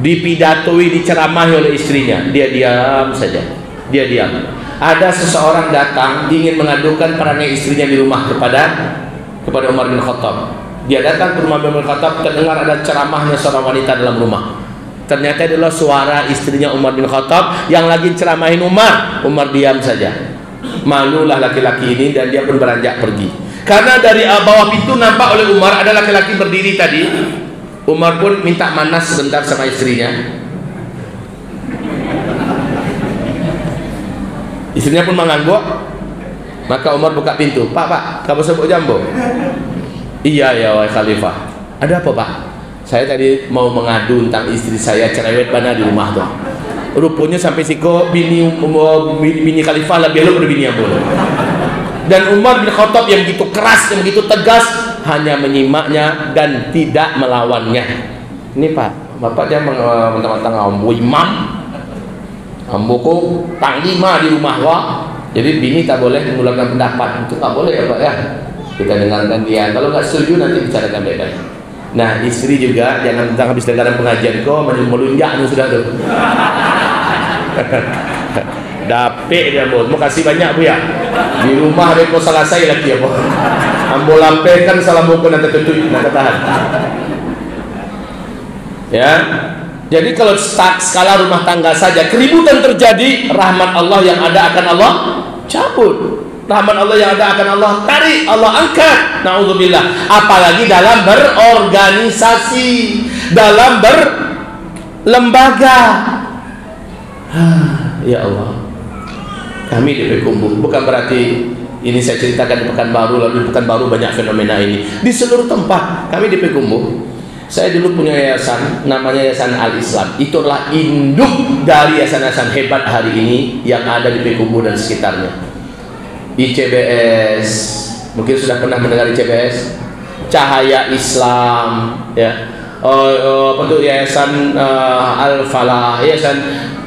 dipidatoi, diceramahi oleh istrinya, dia diam saja, dia diam. Ada seseorang datang ingin mengadukan perangai istrinya di rumah kepada Umar bin Khattab. Dia datang ke rumah Umar bin Khattab, terdengar ada ceramahnya seorang wanita dalam rumah. Ternyata adalah suara istrinya Umar bin Khattab yang lagi ceramahin Umar. Umar diam saja. Malulah laki-laki ini, dan dia pun beranjak pergi. Karena dari bawah pintu nampak oleh Umar ada laki-laki berdiri tadi. Umar pun minta manas sebentar sama istrinya. Istrinya pun mengangguk. Maka Umar buka pintu. Pak, kamu sebut jambo? Iya ya wahai khalifah. Ada apa Pak? Saya tadi mau mengadu tentang istri saya cerewet mana di rumah tuh. Rupanya sampai siko bini khalifah lebih daripada bini Abu. Dan Umar bin Khattab yang begitu keras, yang begitu tegas, hanya menyimaknya dan tidak melawannya. Ini Pak, Bapak dia mentang-mentang ambu imam, ambuku panglima di rumah wah. Jadi bini tak boleh mengeluarkan pendapat, itu tak boleh ya Pak ya. Kita dengarkan dia. Kalau nggak setuju nanti bicarakan baik-baik. Nah istri juga jangan habis dengaran pengajian kok melunjaknya sudah tuh. Dapet dia bos, mau kasih banyak Bu ya. Di rumah ada kau salah saya lagi ya bos. Ambo lampai kan salah mukul nanti tutup nanti tahan. Ya. Jadi kalau skala rumah tangga saja keributan terjadi, rahmat Allah yang ada akan Allah cabut. Rahmat Allah yang ada akan Allah tarik, Allah angkat. Na'udzubillah. Apalagi dalam berorganisasi, dalam berlembaga. Ya Allah, kami di Pekumbu, bukan berarti ini saya ceritakan di Pekanbaru, lalu di Pekanbaru banyak fenomena ini. Di seluruh tempat kami di Pekumbu. Saya dulu punya yayasan, namanya Yayasan Al-Islam. Itulah induk dari yayasan-yayasan hebat hari ini yang ada di Pekumbu dan sekitarnya. ICBS, mungkin sudah pernah mendengar ICBS, Cahaya Islam, ya, apa tuh Yayasan Al-Falah, yayasan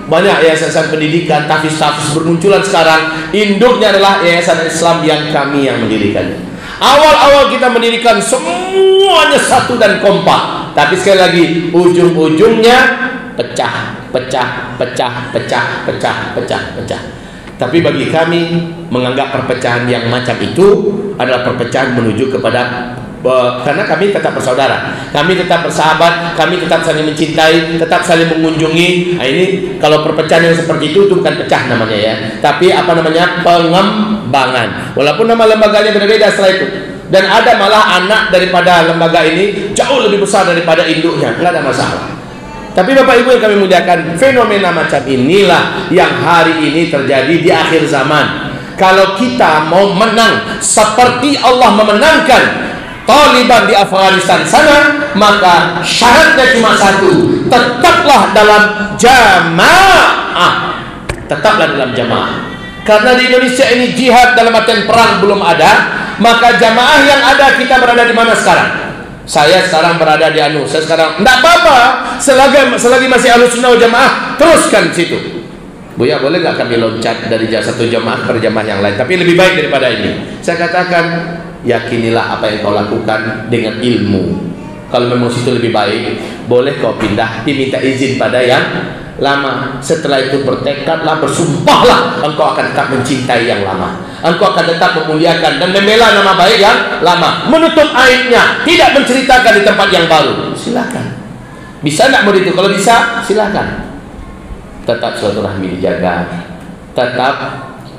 banyak yayasan pendidikan, tahfiz bermunculan sekarang. Induknya adalah Yayasan Islam yang kami yang mendirikannya. Awal-awal kita mendirikan semuanya satu dan kompak, tapi sekali lagi ujung-ujungnya pecah. Tapi bagi kami menganggap perpecahan yang macam itu adalah perpecahan menuju kepada karena kami tetap bersaudara, kami tetap bersahabat, kami tetap saling mencintai, tetap saling mengunjungi. Nah, ini kalau perpecahan yang seperti itu bukan pecah namanya ya, tapi apa namanya, pengembangan. Walaupun nama lembaganya berbeda setelah itu, dan ada malah anak daripada lembaga ini jauh lebih besar daripada induknya, nggak ada masalah. Tapi Bapak Ibu yang kami muliakan, fenomena macam inilah yang hari ini terjadi di akhir zaman. Kalau kita mau menang seperti Allah memenangkan Taliban di Afghanistan sana, maka syaratnya cuma satu, tetaplah dalam jamaah. Tetaplah dalam jamaah. Karena di Indonesia ini jihad dalam artian perang belum ada, maka jamaah yang ada, kita berada di mana sekarang? Saya sekarang berada di Anu, saya sekarang tidak apa-apa, selagi masih Ahlussunnah wal Jamaah, teruskan situ. Buya, boleh nggak kami loncat dari satu jamaah ke jamaah yang lain, tapi lebih baik daripada ini? Saya katakan, yakinilah apa yang kau lakukan dengan ilmu. Kalau memang situ lebih baik, boleh kau pindah, diminta izin pada yang lama. Setelah itu bertekadlah, bersumpahlah engkau akan tetap mencintai yang lama, engkau akan tetap memuliakan dan membela nama baik yang lama, menutup aibnya, tidak menceritakan di tempat yang baru. Silakan. Bisa enggak begitu? Kalau bisa, silakan. Tetap silaturahmi dijaga, tetap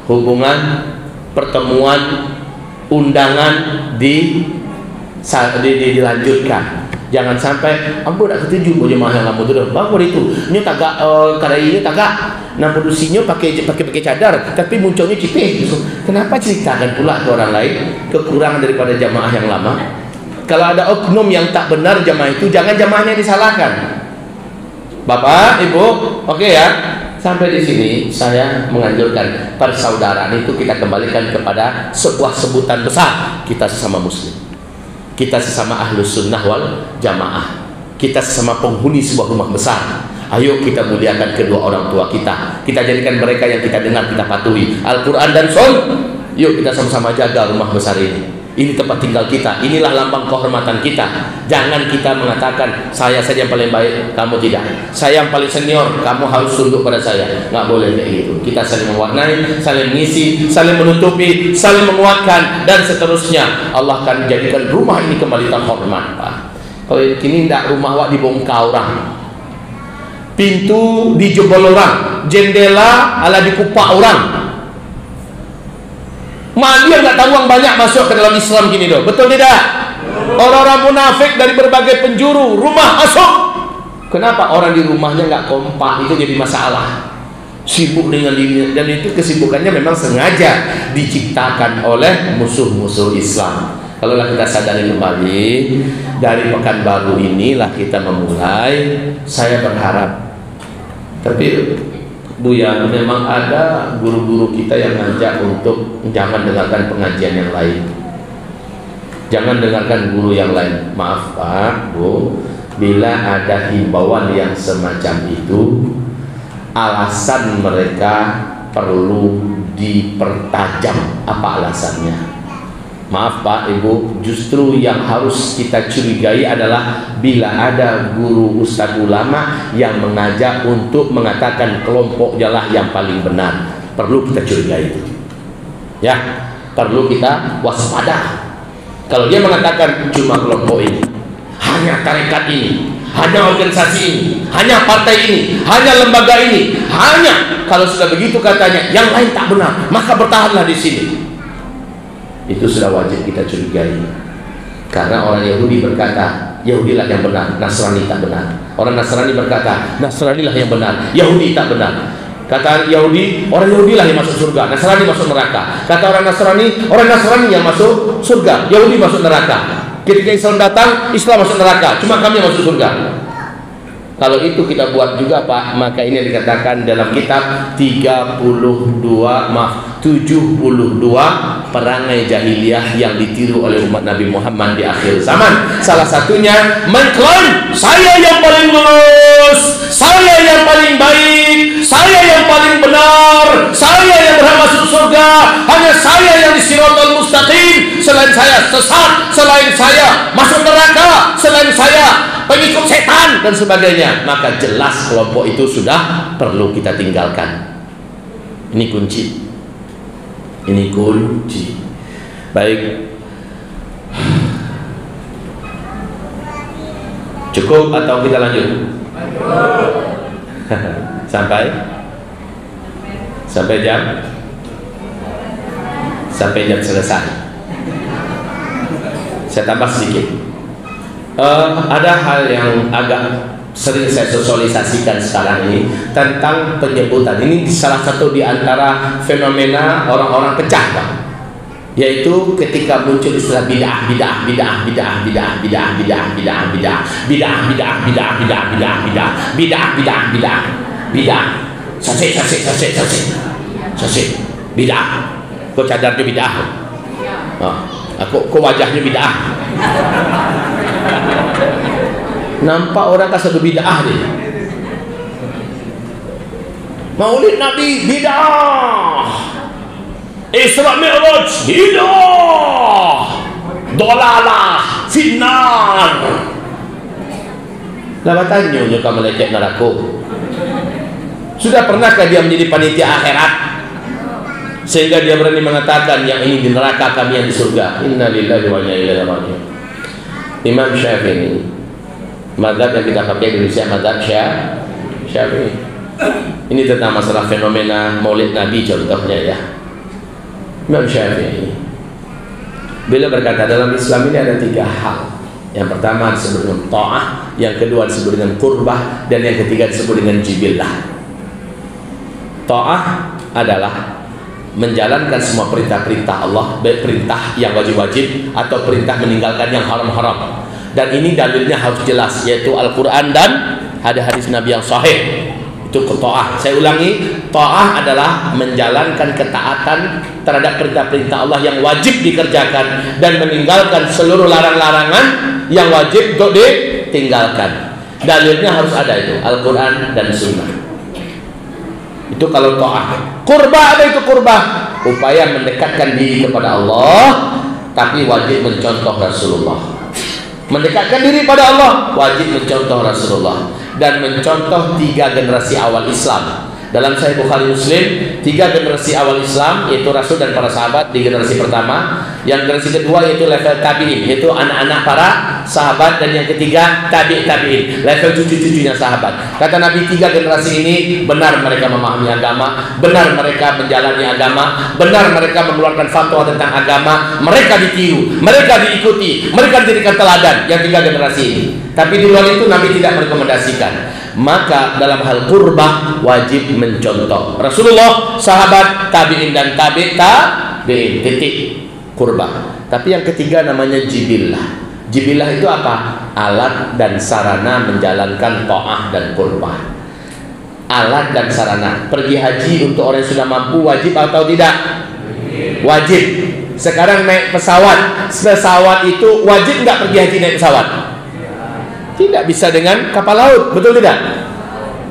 hubungan, pertemuan, undangan dilanjutkan. Jangan sampai ambo nak ketuju mo jemaah yang lama tu dah. Bagus itu. Nyo tagak kadai ini tagak. Nama dusinya pakai cadar tapi munculnya cipih. Kenapa ceritakan pula ke orang lain kekurangan daripada jemaah yang lama? Kalau ada oknum yang tak benar jemaah itu, jangan jemaahnya disalahkan. Bapak, Ibu, oke ya. Sampai di sini saya menganjurkan persaudaraan itu kita kembalikan kepada sebuah sebutan besar. Kita sesama muslim, kita sesama ahlus sunnah wal jamaah, kita sesama penghuni sebuah rumah besar. Ayo kita muliakan kedua orang tua kita. Kita jadikan mereka yang kita dengar, kita patuhi Al-Quran dan Sunnah. Yuk kita sama-sama jaga rumah besar ini. Ini tempat tinggal kita, inilah lambang kehormatan kita. Jangan kita mengatakan saya saja yang paling baik, kamu tidak. Saya yang paling senior, kamu harus tunduk pada saya. Nggak boleh kayak gitu. Kita saling mewarnai, saling mengisi, saling menutupi, saling menguatkan, dan seterusnya. Allah akan menjadikan rumah ini kembali terhormat, Pak. Kalau ini tidak, rumah awak dibongkar orang, pintu dijebol orang, jendela ala dikupak orang. Dia nggak tahu uang banyak masuk ke dalam Islam gini doh, betul tidak? Orang-orang munafik dari berbagai penjuru rumah masuk. Kenapa orang di rumahnya nggak kompak? Itu jadi masalah. Sibuk dengan dirinya, dan itu kesibukannya memang sengaja diciptakan oleh musuh-musuh Islam. Kalaulah kita sadari kembali dari Pekanbaru inilah kita memulai. Saya berharap, tapi Buya, memang ada guru-guru kita yang ngajak untuk jangan dengarkan pengajian yang lain, jangan dengarkan guru yang lain. Maaf Pak, Bu, bila ada himbauan yang semacam itu, alasan mereka perlu dipertajam. Apa alasannya? Maaf Pak, Ibu, justru yang harus kita curigai adalah bila ada guru ustadz ulama yang mengajak untuk mengatakan kelompok jalah yang paling benar. Perlu kita curigai itu, ya, perlu kita waspada. Kalau dia mengatakan cuma kelompok ini, hanya tarekat ini, hanya organisasi ini, hanya partai ini, hanya lembaga ini, hanya, kalau sudah begitu katanya yang lain tak benar, maka bertahanlah di sini. Itu sudah wajib kita curigai. Karena orang Yahudi berkata Yahudilah yang benar, Nasrani tak benar. Orang Nasrani berkata Nasranilah yang benar, Yahudi tak benar. Kata Yahudi, orang Yahudilah yang masuk surga, Nasrani masuk neraka. Kata orang Nasrani yang masuk surga, Yahudi masuk neraka. Ketika Islam datang, Islam masuk neraka, cuma kami yang masuk surga. Kalau itu kita buat juga Pak, maka ini dikatakan dalam kitab 72 perangai jahiliyah yang ditiru oleh umat Nabi Muhammad di akhir zaman. Salah satunya mengklaim saya yang paling lurus, saya yang paling baik, saya yang paling benar, saya yang berhak masuk surga, hanya saya yang di Shiratal Mustaqim, selain saya sesat, selain saya masuk neraka, selain saya pengikut setan dan sebagainya. Maka jelas kelompok itu sudah perlu kita tinggalkan. Ini kunci. Ini kunci. Baik. Cukup atau kita lanjut? Sampai jam selesai. Saya tambah sedikit. Ada hal yang agak sering saya sosialisasikan sekarang ini tentang penyebutan. Ini salah satu di antara fenomena orang-orang pecah, Pak. Yaitu ketika muncul istilah bid'ah. Sasik. Bid'ah. Kok cadarnya bid'ah? Kok wajahnya bid'ah? Nampak orang kasih bid'ah dia. Maulid Nabi bid'ah, Isra Mi'raj bid'ah, dolalah, finnar. Lama tanya juga malaikat neraka. Sudah pernahkah dia menjadi panitia akhirat sehingga dia berani mengatakan yang ini di neraka, kami yang di surga? Inna lillahi wa inna ilaihi raji'un. Imam Syafi'i, mazhab yang kita pakai di Indonesia, mazhab Syafi'i. Ini tentang masalah fenomena Maulid Nabi contohnya ya. Imam Syafi'i, beliau berkata dalam Islam ini ada 3 hal. Yang pertama disebut dengan ta'ah, yang kedua disebut dengan qurbah, dan yang ketiga disebut dengan jibillah. Ta'ah adalah menjalankan semua perintah-perintah Allah, baik perintah yang wajib-wajib atau perintah meninggalkan yang haram-haram. Dan ini dalilnya harus jelas, yaitu Al-Quran dan hadis Nabi yang sahih. Itu ta'ah. Saya ulangi, ta'ah adalah menjalankan ketaatan terhadap perintah-perintah Allah yang wajib dikerjakan dan meninggalkan seluruh larang-larangan yang wajib untuk ditinggalkan. Dalilnya harus ada itu, Al-Quran dan Sunnah. Itu kalau ta'ah. Qurbah, apa itu qurbah? Upaya mendekatkan diri kepada Allah, tapi wajib mencontoh Rasulullah. Mendekatkan diri pada Allah, wajib mencontoh Rasulullah dan mencontoh 3 generasi awal Islam. Dalam Sahih Bukhari Muslim, 3 generasi awal Islam, yaitu Rasul dan para sahabat di generasi pertama. Yang generasi kedua yaitu level tabi'in, yaitu anak-anak para sahabat. Dan yang ketiga tabi'in, level cucu-cucunya sahabat. Kata Nabi, 3 generasi ini benar mereka memahami agama, benar mereka menjalani agama, benar mereka mengeluarkan fatwa tentang agama, mereka ditiru, mereka diikuti, mereka dijadikan teladan. Yang 3 generasi ini. Tapi di luar itu Nabi tidak merekomendasikan. Maka dalam hal qurbah wajib mencontoh Rasulullah, sahabat, tabi'in dan tabi'in, titik qurbah. Tapi yang ketiga namanya jibillah. Jibillah itu apa? Alat dan sarana menjalankan ta'ah dan qurbah. Alat dan sarana. Pergi haji untuk orang yang sudah mampu wajib atau tidak? Wajib. Sekarang naik pesawat, pesawat itu wajib nggak pergi haji naik pesawat? Tidak bisa dengan kapal laut, betul tidak?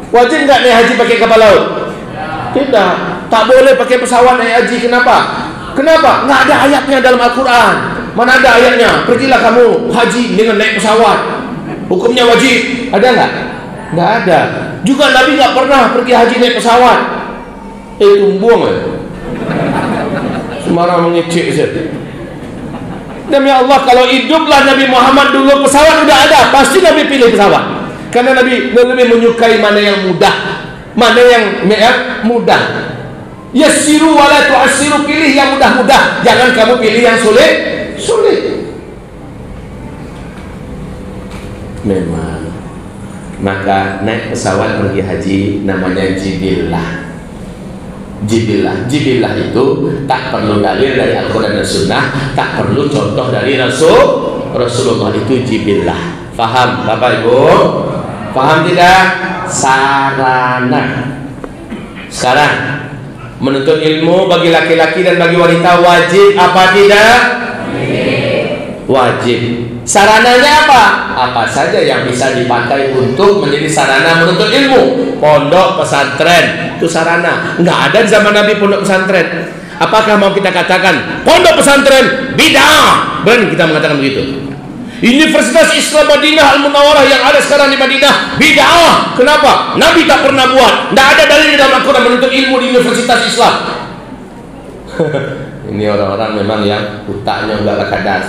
Wajib nggak naik haji pakai kapal laut? Tidak. Tak boleh pakai pesawat naik haji. Kenapa? Kenapa? Nggak ada ayatnya dalam Al-Quran. Mana ada ayatnya? Pergilah kamu haji dengan naik pesawat, hukumnya wajib. Ada nggak? Nggak ada. Juga Nabi nggak pernah pergi haji naik pesawat. Itu buang ya. Sembarang mengecek saja. Demi Allah, kalau hiduplah Nabi Muhammad dulu pesawat sudah ada, pasti Nabi pilih pesawat. Karena Nabi lebih menyukai mana yang mudah, mana yang mudah. Yassiru wa la tu'assiru, pilih yang mudah-mudah, jangan kamu pilih yang sulit. Memang. Maka naik pesawat pergi haji namanya jibillah. Jibillah itu tak perlu dalil dari Al-Quran dan Sunnah, tak perlu contoh dari Rasulullah. Itu jibillah. Faham Bapak Ibu? Faham tidak? Sarana. Sekarang menuntut ilmu bagi laki-laki dan bagi wanita wajib apa tidak? Wajib. Sarananya apa? Apa saja yang bisa dipakai untuk menjadi sarana menuntut ilmu. Pondok pesantren itu sarana. Nggak ada di zaman Nabi pondok pesantren. Apakah mau kita katakan pondok pesantren bid'ah? Berani kita mengatakan begitu? Universitas Islam Madinah Al-Munawwarah yang ada sekarang di Madinah bid'ah. Kenapa? Nabi tak pernah buat. Nggak ada dalil dalam Al-Quran menuntut ilmu di Universitas Islam. Ini orang-orang memang yang otaknya nggak berkadar.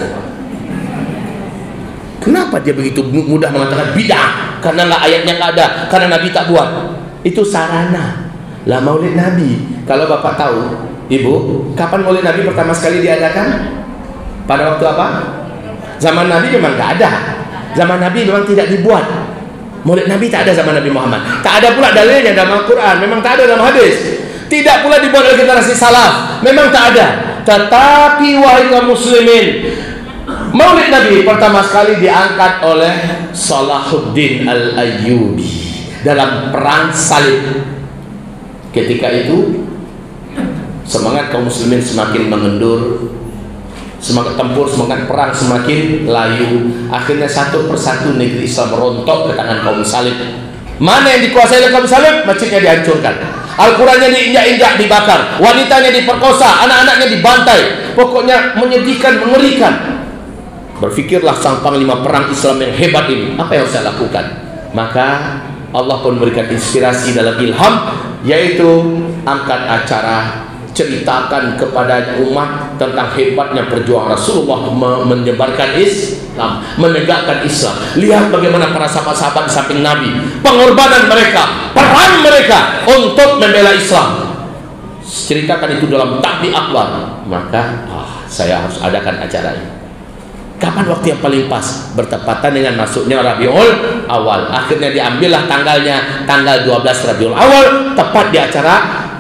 Kenapa dia begitu mudah mengatakan bid'ah? Karena lah ayatnya nggak ada, karena Nabi tak buat. Itu sarana. Lah Maulid Nabi, kalau Bapak tahu, Ibu, kapan Maulid Nabi pertama sekali diadakan? Pada waktu apa? Zaman Nabi memang nggak ada. Zaman Nabi memang tidak dibuat. Maulid Nabi tak ada zaman Nabi Muhammad. Tak ada pula dalilnya dalam Al-Quran. Memang tak ada dalam hadis. Tidak pula dibuat oleh generasi salaf. Memang tak ada. Tetapi wahai kaum muslimin, Maulid Nabi pertama sekali diangkat oleh Salahuddin Al-Ayyubi dalam perang salib. Ketika itu semangat kaum muslimin semakin mengendur, semangat tempur, semangat perang semakin layu. Akhirnya satu persatu negeri Islam merontok ke tangan kaum salib. Mana yang dikuasai oleh kaum salib, masjidnya dihancurkan, Al-Qurannya diinjak-injak, dibakar, wanitanya diperkosa, anak-anaknya dibantai. Pokoknya menyedihkan, mengerikan. Berfikirlah sang panglima perang Islam yang hebat ini, apa yang saya lakukan? Maka Allah pun memberikan inspirasi dalam ilham, yaitu angkat acara, ceritakan kepada umat tentang hebatnya perjuangan Rasulullah menyebarkan Islam, menegakkan Islam. Lihat bagaimana para sahabat-sahabat di samping Nabi, pengorbanan mereka, perang mereka untuk membela Islam. Ceritakan itu dalam takbir akbar. Maka saya harus adakan acara ini. Kapan waktu yang paling pas? Bertepatan dengan masuknya Rabiul Awal. Akhirnya diambillah tanggalnya, tanggal 12 Rabiul Awal, tepat di acara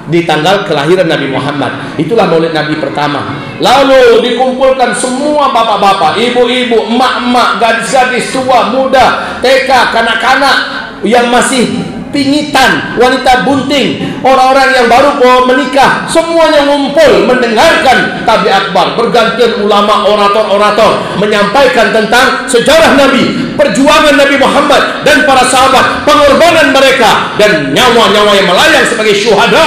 di tanggal kelahiran Nabi Muhammad. Itulah Maulid Nabi pertama. Lalu dikumpulkan semua bapak-bapak, ibu-ibu, emak-emak, gadis-gadis, tua, muda, TK, kanak-kanak yang masih pingitan, wanita bunting, orang-orang yang baru menikah, semuanya ngumpul mendengarkan takbir akbar. Bergantian ulama, orator-orator menyampaikan tentang sejarah Nabi, perjuangan Nabi Muhammad dan para sahabat, pengorbanan mereka, dan nyawa-nyawa yang melayang sebagai syuhada,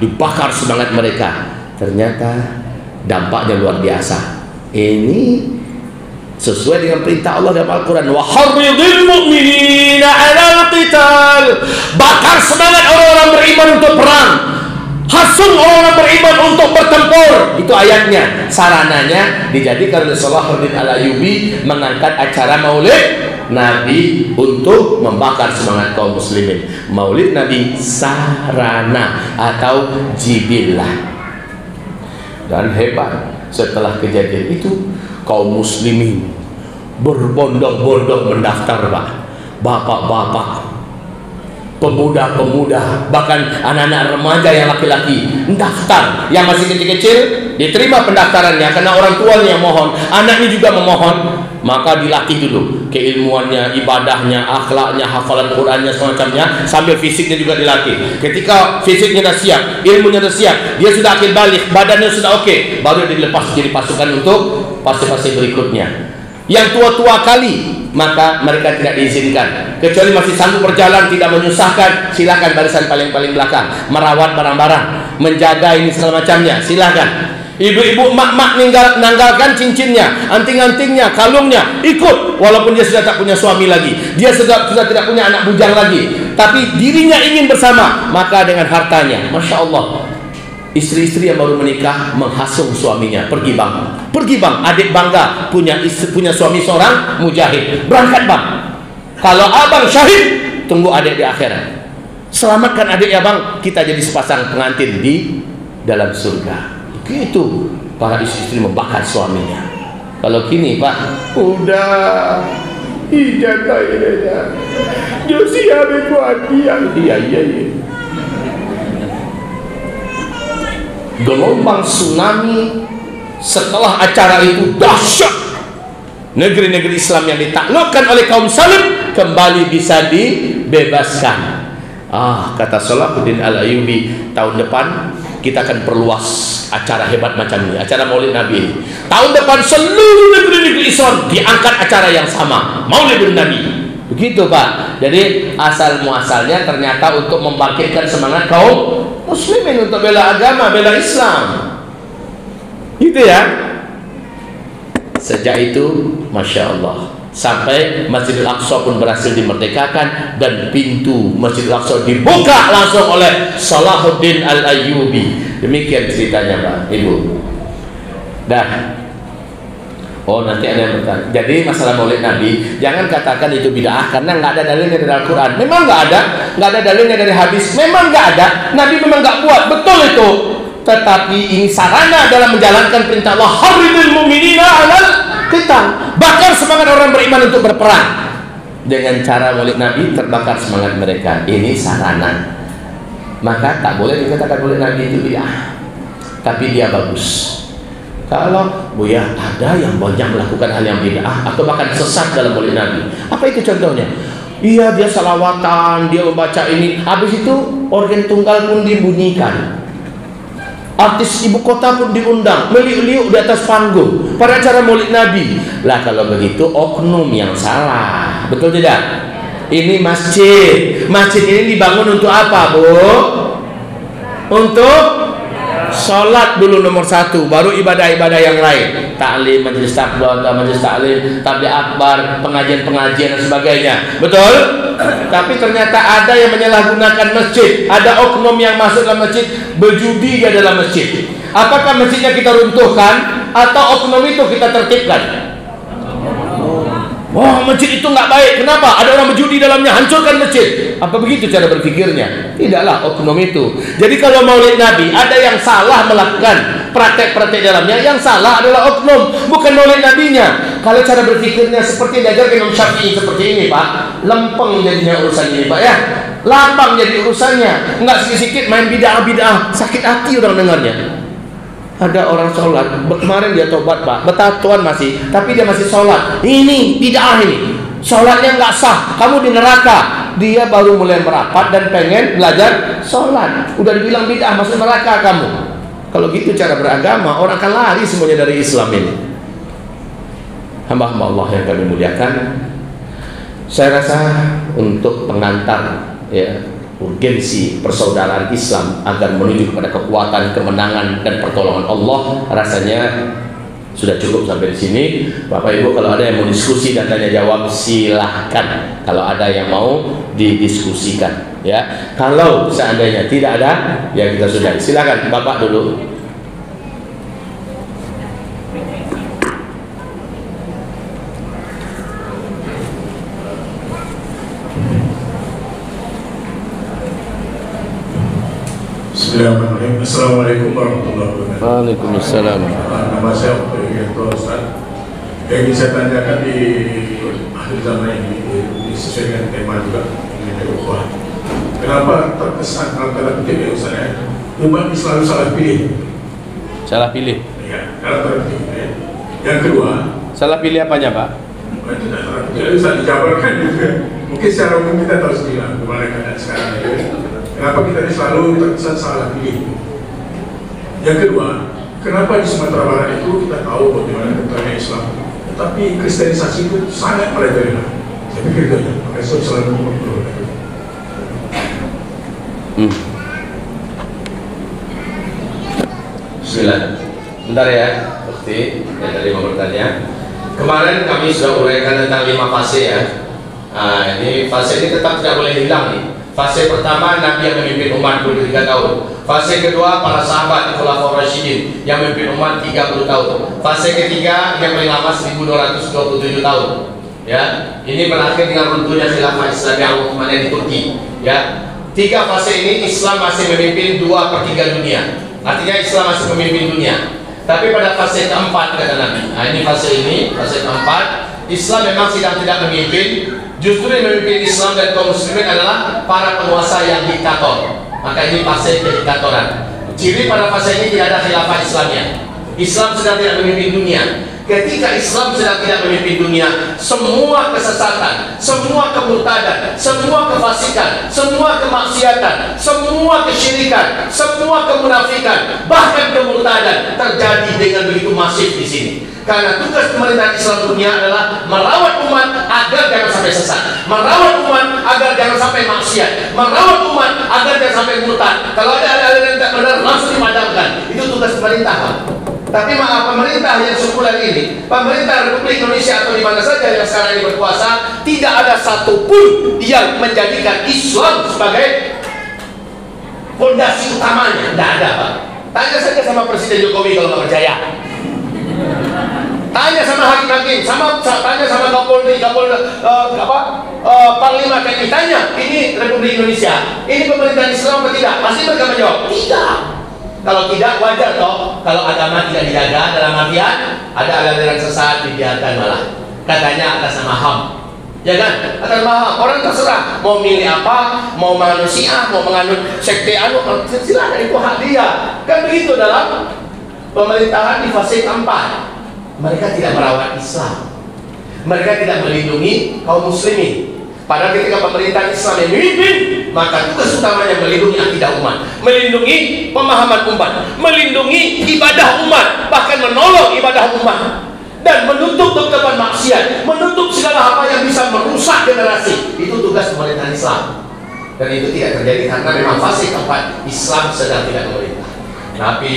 dibakar semangat mereka. Ternyata dampaknya luar biasa. Ini sesuai dengan perintah Allah dalam Al-Quran, wa harridil mu'minina 'alal qital. Bakar semangat orang-orang beriman untuk perang, hasung orang-orang beriman untuk bertempur. Itu ayatnya. Sarananya dijadikan oleh Salahuddin Al-Ayyubi mengangkat acara Maulid Nabi untuk membakar semangat kaum muslimin. Maulid Nabi sarana atau jibillah. Dan hebat, setelah kejadian itu kaum muslimin berbondong-bondong mendaftar, Pak. Bapak-bapak, pemuda-pemuda, bahkan anak-anak remaja yang laki-laki mendaftar. Yang masih kecil-kecil diterima pendaftarannya karena orang tuanya mohon, anaknya juga memohon. Maka dilatih dulu keilmuannya, ibadahnya, akhlaknya, hafalan Qurannya, semacamnya, sambil fisiknya juga dilatih. Ketika fisiknya sudah siap, ilmunya sudah siap, dia sudah akil balik, badannya sudah oke, baru dilepas jadi pasukan untuk fase-fase berikutnya. Yang tua-tua kali, maka mereka tidak diizinkan, kecuali masih sanggup berjalan, tidak menyusahkan, silakan barisan paling-paling belakang, merawat barang-barang, menjaga ini segala macamnya, silakan. Ibu-ibu, mak-mak nanggalkan cincinnya, anting-antingnya, kalungnya, ikut. Walaupun dia sudah tak punya suami lagi, dia sudah tidak punya anak bujang lagi, tapi dirinya ingin bersama, maka dengan hartanya, Masya Allah, istri-istri yang baru menikah menghasung suaminya, pergi bang, adik bangga punya suami seorang mujahid, berangkat bang. Kalau abang syahid, tunggu adik di akhirat, selamatkan adik ya bang, kita jadi sepasang pengantin di dalam surga. Begitu para istri membakar suaminya. Kalau kini Pak, udah ijazah ini ya, Josi habis buat dia, iya. Gelombang tsunami setelah acara itu dahsyat. Negeri-negeri Islam yang ditaklukkan oleh kaum salib kembali bisa dibebaskan. Kata Salahuddin Al-Ayyubi, tahun depan kita akan perluas acara hebat macam ini, acara Maulid Nabi ini. Tahun depan seluruh negeri-negeri Islam diangkat acara yang sama, Maulid Nabi. Begitu Pak. Jadi asal muasalnya ternyata untuk membangkitkan semangat kaum muslimin untuk bela agama, bela Islam. Gitu ya. Sejak itu, Masya Allah, sampai Masjidil Aqsa pun berhasil dimerdekakan dan pintu Masjidil Aqsa dibuka langsung oleh Salahuddin Al-Ayyubi. Demikian ceritanya Pak, Ibu. Nanti ada yang bertanya. Jadi masalah Maulid Nabi, jangan katakan itu bid'ah karena nggak ada dalilnya dari Al-Quran. Memang nggak ada dalilnya dari hadis. Memang nggak ada. Nabi memang nggak buat, betul itu. Tetapi ini sarana dalam menjalankan perintah Allah, harridil mu'minina 'alal qital. Bakar semangat orang beriman untuk berperang. Dengan cara Maulid Nabi terbakar semangat mereka. Ini sarana. Maka tak boleh dikatakan Maulid Nabi itu bid'ah. Tapi dia bagus. Kalau Buya ada yang banyak melakukan hal yang bid'ah atau bahkan sesat dalam Maulid Nabi. Apa itu contohnya? Iya, dia salawatan, dia membaca ini, habis itu organ tunggal pun dibunyikan. Artis ibu kota pun diundang, meliuk-liuk di atas panggung pada acara Maulid Nabi. Lah kalau begitu oknum yang salah, betul tidak? Ini masjid ini dibangun untuk apa, Bu? Untuk Sholat dulu nomor satu, baru ibadah-ibadah yang lain. Taklim, majelis taklim, majelis taklim, tabligh akbar, pengajian-pengajian dan sebagainya. Betul? Tapi ternyata ada yang menyalahgunakan masjid. Ada oknum yang masuk ke masjid berjudi di dalam masjid. Apakah masjidnya kita runtuhkan atau oknum itu kita tertibkan? Wah, masjid itu nggak baik. Kenapa? Ada orang berjudi dalamnya, hancurkan masjid. Apa begitu cara berpikirnya? Tidaklah oknum itu. Jadi kalau Maulid Nabi ada yang salah melakukan praktek-praktek dalamnya, yang salah adalah oknum, bukan Maulid Nabinya. Kalau cara berpikirnya seperti diajarkan Imam Syafi'i seperti ini, Pak, lempeng jadinya urusan ini, Pak, ya. Lapang jadi urusannya. Nggak sedikit main bid'ah-bid'ah, sakit hati orang dengarnya. Ada orang sholat, kemarin dia tobat, Pak, bertatuan masih, tapi dia masih sholat. Ini bid'ah ini, sholatnya nggak sah, kamu di neraka. Dia baru mulai merapat dan pengen belajar sholat, udah dibilang bid'ah, masuk neraka kamu. Kalau gitu cara beragama, orang akan lari semuanya dari Islam ini. Hamba-hamba Allah yang kami muliakan, saya rasa untuk pengantar, ya, urgensi persaudaraan Islam agar menuju kepada kekuatan, kemenangan dan pertolongan Allah, rasanya sudah cukup sampai di sini. Bapak Ibu, kalau ada yang mau diskusi dan tanya jawab, silahkan. Kalau ada yang mau didiskusikan, ya. Kalau seandainya tidak ada, ya kita sudah. Silakan Bapak dulu. Bismillahirrahmanirrahim. Assalamualaikum warahmatullahi wabarakatuh. Waalaikumsalam. Nama saya Dr. Ustaz. Yang ingin saya tanyakan di akhir zaman ini sesuai dengan tema juga ini ukhuwah. Kenapa terkesan kalau kutip ya Ustaz, ya, umat ini selalu salah pilih? Salah pilih. Ya, kalau terkutip. Ya. Yang kedua, Salah pilih apanya, Pak? tidak bisa dijabarkan juga. Mungkin secara umum kita tahu sendiri bagaimana keadaan sekarang ini. Kenapa kita ini selalu terkesan salah pilih? Yang kedua, kenapa di Sumatera Barat itu kita tahu bagaimana kentalnya Islam, tetapi kristenisasi itu sangat merajalela. Saya pikir itu, makanya saya selalu mengumpul. Bismillah. Bentar ya, Bukti yang tadi mau bertanya. Kemarin kami sudah uraikan tentang 5 fase ya. Nah, ini fase ini tetap tidak boleh hilang nih. Fase pertama, Nabi yang memimpin umat 23 tahun. Fase kedua, para sahabat Khulafaur Rasyidin yang memimpin umat 30 tahun. Fase ketiga yang paling lama 1227 tahun. Ya, ini berakhir dengan runtuhnya khilafah Islam yang Utsmaniyah di Turki. Ya, 3 fase ini Islam masih memimpin 2/3 dunia. Artinya Islam masih memimpin dunia. Tapi pada fase keempat kata Nabi, nah ini fase keempat, Islam memang sedang tidak memimpin. Justru yang memimpin Islam dan kaum muslimin adalah para penguasa yang diktator. Maka ini fase kediktatoran. Ciri pada fase ini tidak ada khilafah Islamnya. Islam sedang tidak memimpin dunia. Ketika Islam sedang tidak memimpin dunia, semua kesesatan, semua kemurtadan, semua kefasikan, semua kemaksiatan, semua kesyirikan, semua kemunafikan, bahkan kemurtadan terjadi dengan begitu masif di sini. Karena tugas pemerintahan Islam dunia adalah merawat umat agar jangan sampai sesat, merawat umat agar jangan sampai maksiat, merawat umat agar jangan sampai murtad. Kalau ada aliran yang tak benar langsung dipadamkan. Itu tugas pemerintah. Tapi maaf, pemerintah yang sebulan ini, pemerintah Republik Indonesia atau di mana saja yang sekarang ini berkuasa, tidak ada satupun yang menjadikan Islam sebagai fondasi utamanya. Tidak ada, Pak. Tanya saja sama Presiden Jokowi kalau nggak percaya. Tanya sama hakim-hakim, tanya sama Kapolri, Panglima TNI, tanya, ini Republik Indonesia, ini pemerintahan Islam atau tidak? Pasti mereka menjawab, tidak. Kalau tidak, wajar toh. Kalau agama tidak dijaga, dalam artian ada aliran sesat dibiarkan malah. Katanya atas nama HAM, ya kan? Atas nama HAM, orang terserah mau milih apa, mau menganut Syiah, mau menganut sekte silakan, itu hak dia. Kan begitu dalam pemerintahan di fase keempat. Mereka tidak merawat Islam, mereka tidak melindungi kaum muslimin. Padahal ketika pemerintahan Islam yang memimpin, maka tugas utamanya melindungi akidah umat, melindungi pemahaman umat, melindungi ibadah umat, bahkan menolong ibadah umat, dan menutup depan maksiat, menutup segala apa yang bisa merusak generasi. Itu tugas pemerintahan Islam. Dan itu tidak terjadi karena memang fase keempat Islam sedang tidak memerintah. Tapi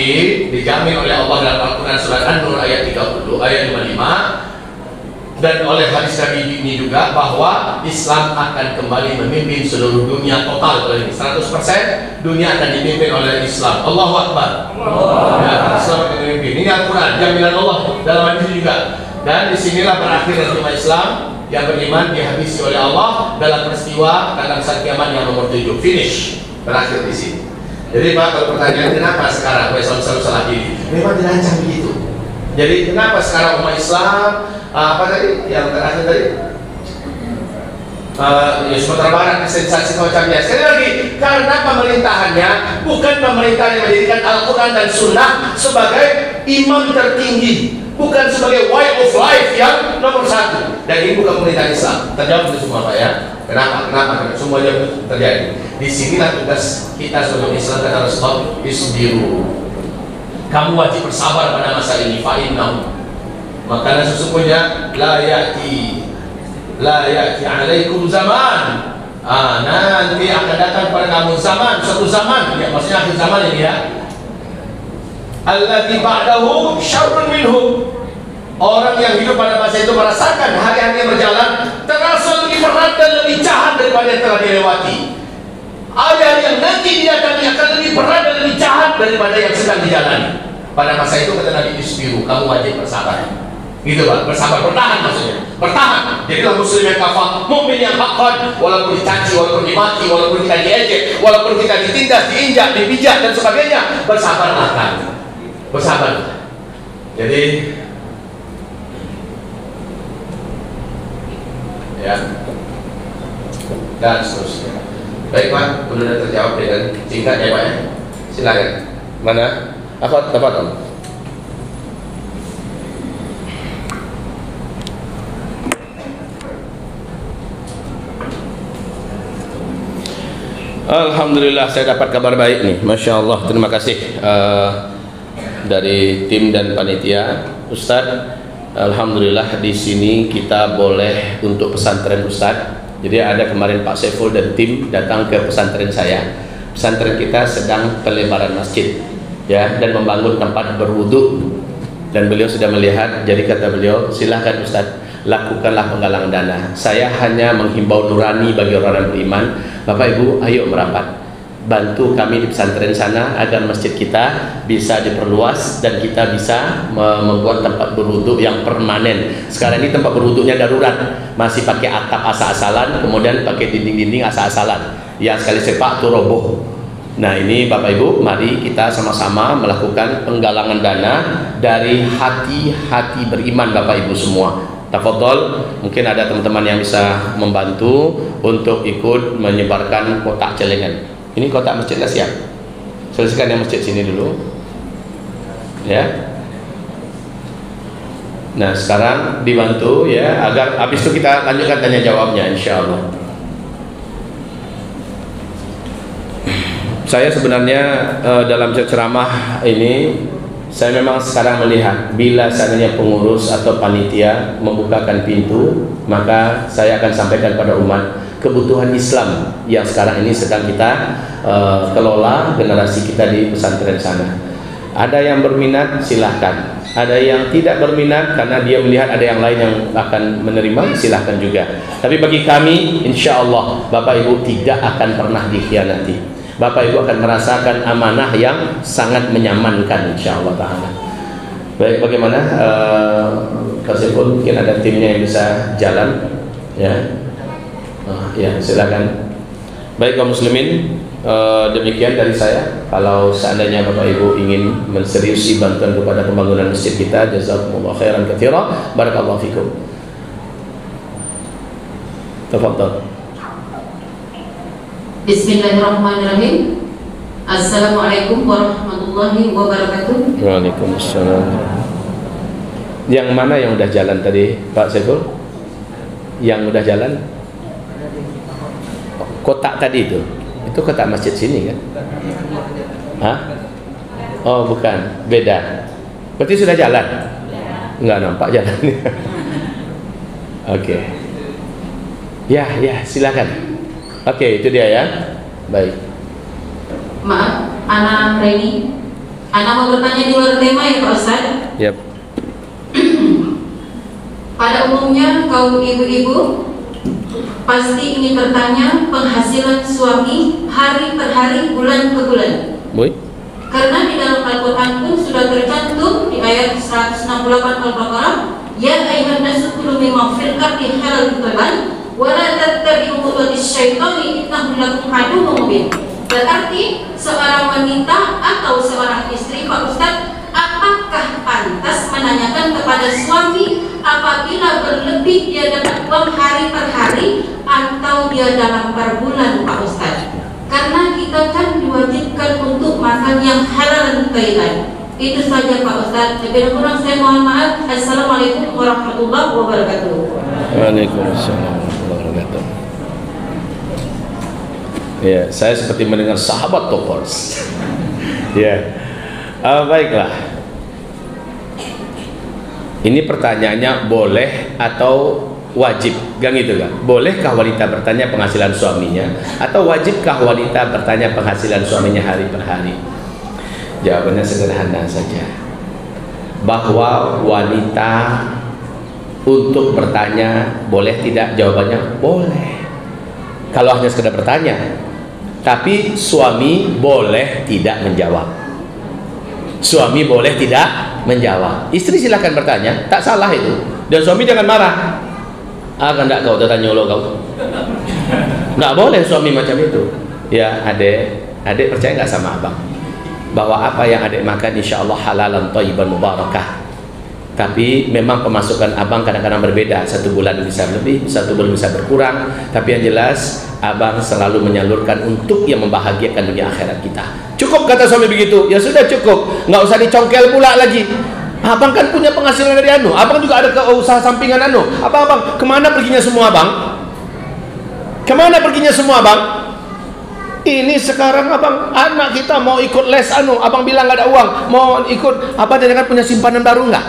dijamin oleh Allah dalam Al-Quran surat An-Nur ayat 30 ayat 55 dan oleh hadis Nabi ini juga bahwa Islam akan kembali memimpin seluruh dunia total. 100% dunia akan dipimpin oleh Islam. Allahu Akbar. Ya, Islam akan memimpin. Ini Al-Quran, jaminan Allah dalam hadis juga. Dan disinilah berakhir umat Islam yang beriman dihabisi oleh Allah dalam peristiwa tentang saat kiamat yang nomor 7. Finish, berakhir di sini. Jadi Pak, kalau pertanyaan kenapa sekarang selalu salah diri? Memang dirancang begitu. Jadi kenapa sekarang umat Islam apa tadi yang terakhir tadi? Ya Sumatera Barat sensasi semacamnya. Sekali lagi, karena pemerintahannya bukan pemerintah yang menjadikan Al-Quran dan Sunnah sebagai imam tertinggi, bukan sebagai way of life yang nomor 1. Dan ini bukan pemerintahan Islam. Terjawab itu semua Pak ya. Kenapa? Karena semuanya terjadi. Disinilah tugas kita sebagai Islam, kata Rasulullah, isbiru. Kamu wajib bersabar pada masa ini. Fa'innahu, maka sesungguhnya la ya'ti alaikum zaman. Nanti akan datang pada kamu zaman, suatu zaman, ya maksudnya akhir zaman ini ya. Alladzi ba'dahu syarrun minhu. Orang yang hidup pada masa itu merasakan hari-hari yang berjalan terasa lebih berat dan lebih jahat daripada yang telah dilewati. Hari-hari yang nanti didatangi akan lebih berat dan lebih jahat daripada yang sedang dijalani. Pada masa itu kata Nabi, isbiru, kamu wajib bersabar. Gitu Pak, bersabar, bertahan maksudnya. Bertahan. Jadilah muslim yang kafah, mukmin yang haqqan, walaupun dicaci, walaupun dimaki, walaupun kita diejek, walaupun kita ditindas, diinjak, dipijak dan sebagainya, bersabarlah kan. Bersabar. Jadi ya, dan seterusnya. Baik Pak, sudah terjawab dengan singkat ya Pak ya. Silakan. Mana? Apa Tom? Alhamdulillah saya dapat kabar baik nih, Masya Allah. Terima kasih dari tim dan panitia Ustadz. Alhamdulillah di sini kita boleh untuk pesantren Ustadz. Jadi ada kemarin Pak Saiful dan tim datang ke pesantren saya. Pesantren kita sedang pelebaran masjid, ya, dan membangun tempat berwudu. Dan beliau sudah melihat. Jadi kata beliau, silahkan Ustadz, lakukanlah penggalangan dana. Saya hanya menghimbau nurani bagi orang yang beriman. Bapak Ibu, ayo merapat, bantu kami di pesantren sana agar masjid kita bisa diperluas dan kita bisa membuat tempat berwudu yang permanen. Sekarang ini tempat berwudunya darurat, masih pakai atap asal-asalan, kemudian pakai dinding-dinding asal-asalan, yang sekali sepak tuh roboh. Nah ini Bapak Ibu, mari kita sama-sama melakukan penggalangan dana dari hati-hati beriman Bapak Ibu semua. Tafadhol, mungkin ada teman-teman yang bisa membantu untuk ikut menyebarkan kotak celengan. Ini kotak masjidnya siap. Selesaikan yang masjid sini dulu. Ya. Nah, sekarang dibantu ya agar habis itu kita lanjutkan tanya jawabnya insyaallah. Saya sebenarnya dalam ceramah ini saya memang sekarang melihat bila seandainya pengurus atau panitia membukakan pintu, maka saya akan sampaikan pada umat kebutuhan Islam yang sekarang ini sedang kita kelola generasi kita di pesantren sana. Ada yang berminat silahkan, ada yang tidak berminat karena dia melihat ada yang lain yang akan menerima, silahkan juga. Tapi bagi kami insya Allah Bapak Ibu tidak akan pernah dikhianati. Bapak Ibu akan merasakan amanah yang sangat menyamankan insya Allah ta'ala. Baik, bagaimana Kasiful, mungkin ada timnya yang bisa jalan ya. Ya silakan. Baik kaum muslimin, demikian dari saya. Kalau seandainya Bapak Ibu ingin menseriusi bantuan kepada pembangunan masjid kita, jazakumullah khairan katsira, barakallahu fikum. Tafadhal. Bismillahirrahmanirrahim. Assalamualaikum warahmatullahi wabarakatuh. Waalaikumsalam. Yang mana yang udah jalan tadi Pak Saiful? Yang udah jalan? Kotak tadi itu kotak masjid sini kan? Hah? Oh bukan, beda. Berarti sudah jalan? Enggak nampak jalannya. Oke. Ya silakan. Oke, itu dia ya. Baik. Maaf, anak Reni. Anak mau bertanya di luar tema ya Pak Ustaz. Yap. Pada umumnya kaum ibu-ibu pasti ingin bertanya penghasilan suami hari per hari, bulan ke bulan. Boy. Karena di dalam Al-Quran pun sudah tercantum di ayat 168 Al-Baqarah, ya ayyuhan nasu kulu mimma fil ardi halalan thayyiban wa la tattabi'u khutuwatis syaitani innahu lakum aduwwun mubin. Berarti seorang wanita atau seorang istri, Pak Ustadz, apakah pantas menanyakan kepada suami apabila berlebih dia dapat uang hari per hari atau dia dalam per bulan, Pak Ustadz? Karena kita kan diwajibkan untuk makan yang halal dan thayyiban. Itu saja Pak Ustadz. Lebih kurang saya mohon maaf. Assalamualaikum warahmatullahi wabarakatuh. Waalaikumsalam warahmatullahi wabarakatuh. Ya, saya seperti mendengar sahabat toppers. Ya, baiklah. Ini pertanyaannya boleh atau wajib, kan gitu kan? Bolehkah wanita bertanya penghasilan suaminya, atau wajibkah wanita bertanya penghasilan suaminya hari per hari? Jawabannya sederhana saja, bahwa wanita untuk bertanya boleh tidak? Jawabannya boleh, kalau hanya sekedar bertanya. Tapi suami boleh tidak menjawab. Suami boleh tidak menjawab. Istri silahkan bertanya, tak salah itu. Dan suami jangan marah. Kan enggak kau tanya lo kau. Enggak boleh suami macam itu. Ya, adik percaya nggak sama abang bahwa apa yang adik makan insya Allah halalan thayyiban mubarakah. Tapi memang pemasukan abang kadang-kadang berbeda. Satu bulan bisa lebih, satu bulan bisa berkurang. Tapi yang jelas abang selalu menyalurkan untuk yang membahagiakan dunia akhirat kita. Cukup kata suami begitu. Ya sudah cukup, nggak usah dicongkel pula lagi. Abang kan punya penghasilan dari anu. Abang juga ada usaha sampingan anu. Abang kemana perginya semua abang? Kemana perginya semua abang? Ini sekarang abang, anak kita mau ikut les anu, abang bilang nggak ada uang, mau ikut apa? Jangan punya simpanan baru nggak?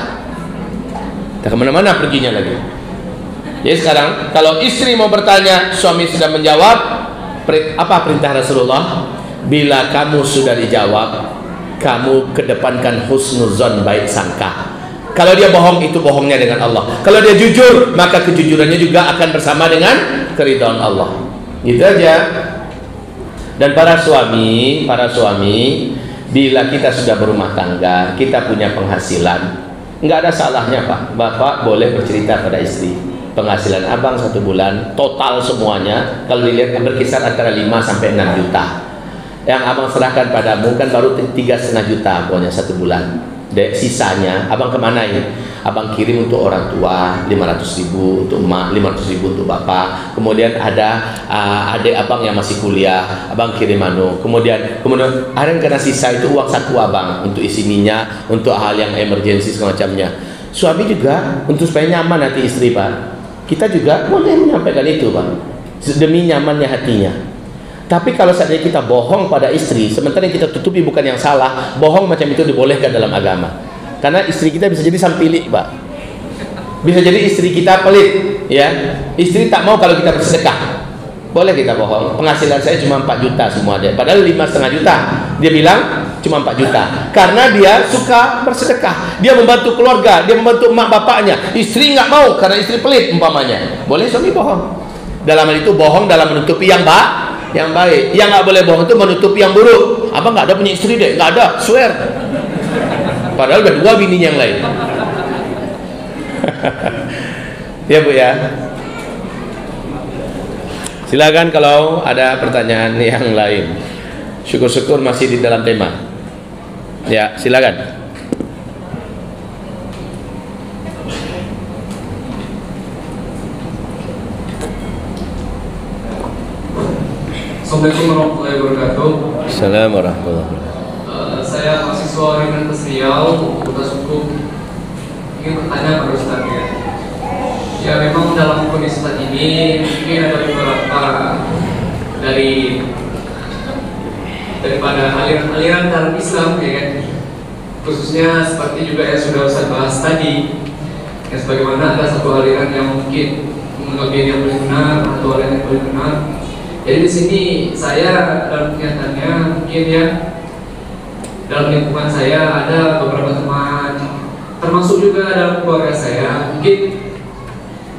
Tak kemana-mana perginya lagi. Jadi sekarang kalau istri mau bertanya, suami sudah menjawab, apa perintah Rasulullah? Bila kamu sudah dijawab, kamu kedepankan husnuzon, baik sangka. Kalau dia bohong, itu bohongnya dengan Allah. Kalau dia jujur, maka kejujurannya juga akan bersama dengan keridhaan Allah. Gitu aja. Dan para suami, bila kita sudah berumah tangga, kita punya penghasilan, nggak ada salahnya Pak, Bapak boleh bercerita pada istri. Penghasilan abang satu bulan, total semuanya, kalau dilihat berkisar antara 5 sampai 6 juta. Yang abang serahkan padamu kan baru 3,5 juta pokoknya satu bulan. Sisanya abang kemana ini? Abang kirim untuk orang tua 500.000, untuk emak 500.000, untuk bapak. Kemudian ada adik abang yang masih kuliah, abang kirim anu. Kemudian ada yang kena sisa itu uang saku abang untuk isi minyak, untuk hal yang emergensi semacamnya. Suami juga untuk supaya nyaman hati istri Pak. Kita juga boleh menyampaikan itu Pak, demi nyamannya hatinya. Tapi kalau saatnya kita bohong pada istri, sementara yang kita tutupi bukan yang salah, bohong macam itu dibolehkan dalam agama. Karena istri kita bisa jadi sampilik Pak, bisa jadi istri kita pelit, ya. Istri tak mau kalau kita bersedekah, boleh kita bohong. Penghasilan saya cuma 4 juta semua deh, padahal 5,5 juta. Dia bilang cuma 4 juta, karena dia suka bersedekah, dia membantu keluarga, dia membantu emak bapaknya. Istri nggak mau karena istri pelit umpamanya, boleh suami bohong. Dalam hal itu bohong dalam menutupi yang baik. Yang nggak boleh bohong itu menutupi yang buruk. Abang nggak ada punya istri deh, nggak ada, swear. Padahal udah 2 bininya yang lain. Ya Bu ya. Silakan kalau ada pertanyaan yang lain. Syukur-syukur masih di dalam tema. Ya, silakan. Assalamualaikum warahmatullahi wabarakatuh. Assalamualaikum warahmatullahi wabarakatuh. Saya mahasiswa Universitas Riau, Fakultas Hukum. Ingin bertanya pada Ustaz ya. Ya memang dalam kondisi saat ini mungkin ada beberapa daripada aliran dalam Islam ya kan. Khususnya seperti juga yang sudah Ustaz bahas tadi. Ya sebagaimana ada satu aliran yang mungkin menganggap yang paling benar atau aliran yang paling benar. Jadi di sini saya dalam kenyataannya mungkin ya dalam lingkungan saya ada beberapa teman, termasuk juga dalam keluarga saya, mungkin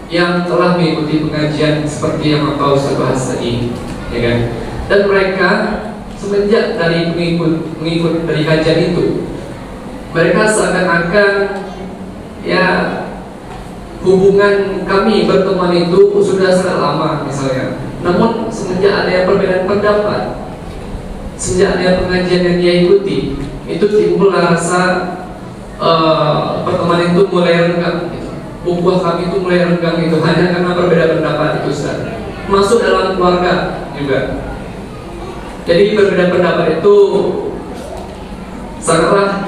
yang telah mengikuti pengajian seperti yang Pak Ustaz bahas tadi, ya kan? Dan mereka semenjak dari mengikut dari kajian itu, mereka seakan-akan ya hubungan kami berteman itu sudah sangat lama misalnya. Namun semenjak ada yang perbedaan pendapat, sejak ada pengajian yang dia ikuti, itu timbul rasa pertemanan itu mulai renggang gitu. Ukhuwah kami itu mulai renggang itu hanya karena berbeda pendapat itu, Ustaz. Masuk dalam keluarga juga. Jadi berbeda pendapat itu sangatlah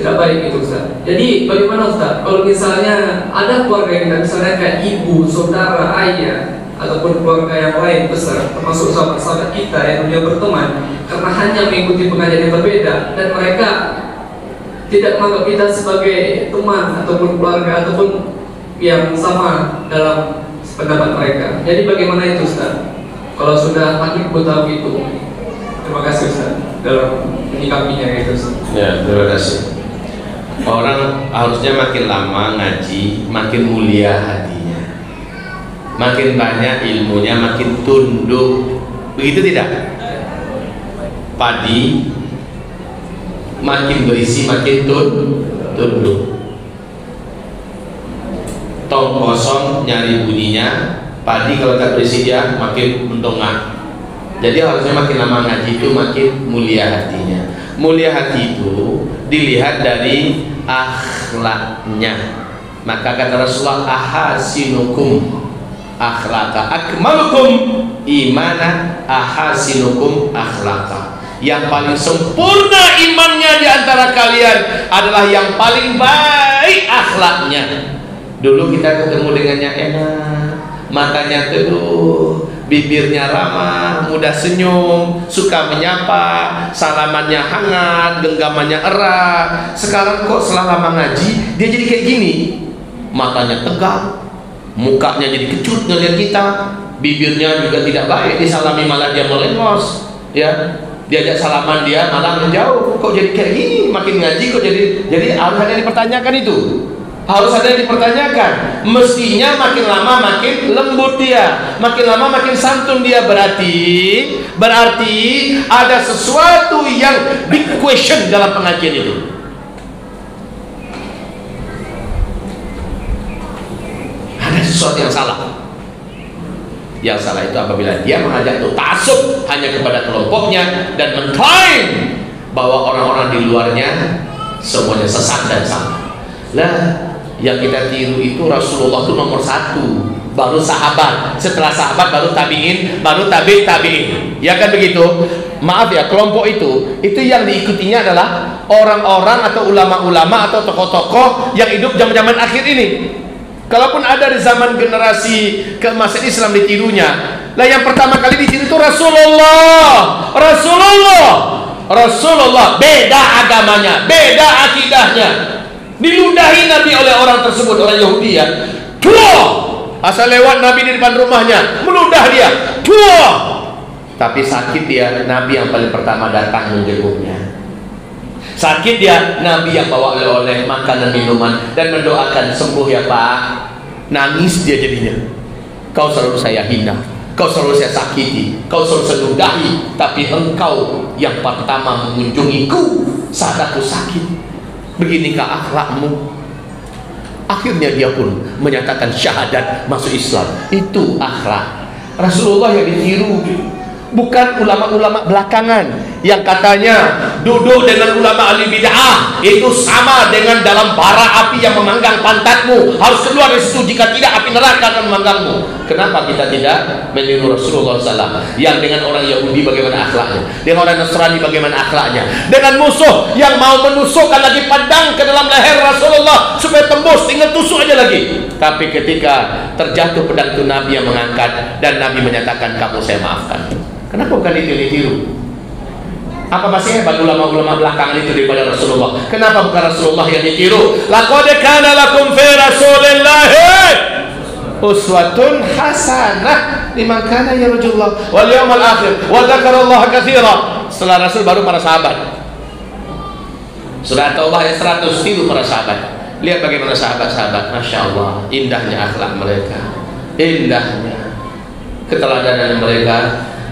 tidak baik itu, Ustaz. Jadi bagaimana, Ustaz? Kalau misalnya ada keluarga kita, misalnya kayak ibu, saudara, ayah, ataupun keluarga yang lain besar, termasuk sahabat-sahabat kita yang dia berteman, karena hanya mengikuti pengajian yang berbeda dan mereka tidak menganggap kita sebagai teman ataupun keluarga ataupun yang sama dalam pendapat mereka. Jadi bagaimana itu, Ustaz? Kalau sudah makin tahu itu, terima kasih, Ustaz, dalam menyikapinya itu, Ustaz. Ya, terima kasih. Orang harusnya makin lama ngaji, makin mulia hatinya, makin banyak ilmunya, makin tunduk. Begitu tidak? Padi makin berisi, makin tunduk. Tong kosong nyari bunyinya, padi kalau tak berisi dia makin mendongak. Jadi harusnya makin lama ngaji itu makin mulia hatinya. Mulia hati itu dilihat dari akhlaknya. Maka kata Rasulullah, ahasinukum akhlaqa akmalukum imana ahasinukum akhlaqa. Yang paling sempurna imannya di antara kalian adalah yang paling baik akhlaknya. Dulu kita ketemu dengannya enak, matanya teduh, bibirnya ramah, mudah senyum, suka menyapa, salamannya hangat, genggamannya erat. Sekarang kok setelah lama ngaji dia jadi kayak gini, matanya tegang, mukanya jadi kecut ngeliat kita, bibirnya juga tidak baik, disalami malah dia melengos, ya. Diajak salaman dia malah menjauh. Kok jadi kayak gini? Makin ngaji kok jadi harus ada yang dipertanyakan itu. Harus ada yang dipertanyakan. Mestinya makin lama makin lembut dia, makin lama makin santun dia. Berarti ada sesuatu yang big question dalam pengajian itu. Ada sesuatu yang salah. Yang salah itu apabila dia mengajak itu ta'assub hanya kepada kelompoknya dan mengklaim bahwa orang-orang di luarnya semuanya sesat dan salah. Lah, yang kita tiru itu Rasulullah itu nomor satu, baru sahabat, setelah sahabat baru tabi'in, baru tabi'in. Ya kan begitu? Maaf ya, kelompok itu yang diikutinya adalah orang-orang atau ulama-ulama atau tokoh-tokoh yang hidup zaman-zaman akhir ini. Kalaupun ada di zaman generasi keemasan Islam ditirunya, lah yang pertama kali ditiru itu Rasulullah. Beda agamanya, beda akidahnya, diludahi Nabi oleh orang tersebut, orang Yahudi ya. Asal lewat Nabi di depan rumahnya, meludah dia. Tapi sakit dia, Nabi yang paling pertama datang menjenguknya. Sakit dia, Nabi yang bawa oleh-oleh, makanan, minuman, dan mendoakan, sembuh ya Pak. Nangis dia jadinya. Kau selalu saya hina, kau selalu saya sakiti, kau selalu saya ludahi, tapi engkau yang pertama mengunjungiku saat aku sakit. Beginikah akhlakmu? Akhirnya dia pun menyatakan syahadat, masuk Islam. Itu akhlak Rasulullah yang ditiru, bukan ulama-ulama belakangan yang katanya duduk dengan ulama ahli bid'ah itu sama dengan dalam bara api yang memanggang pantatmu, harus keluar dari situ, jika tidak api neraka akan memanggangmu. Kenapa kita tidak meniru Rasulullah SAW yang dengan orang Yahudi bagaimana akhlaknya, dengan orang Nasrani bagaimana akhlaknya, dengan musuh yang mau menusukkan lagi pedang ke dalam leher Rasulullah supaya tembus, tinggal tusuk aja lagi. Tapi ketika terjatuh pedang itu Nabi yang mengangkat dan Nabi menyatakan kamu saya maafkan. Kenapa bukan itu ditiru? Apa masih hebat ulama-ulama belakangan itu daripada Rasulullah? Kenapa bukan Rasulullah yang ditiru? Laqad kana lakum fi Rasulillahi uswatun hasanah liman kana yarjullah wal yawmal akhir wa dzakarallaha katsiran. Setelah Rasul baru para sahabat. Surah Taubah ayat 100, tiru para sahabat. Lihat bagaimana sahabat-sahabat, Masya Allah, indahnya akhlak mereka, indahnya keteladanan mereka.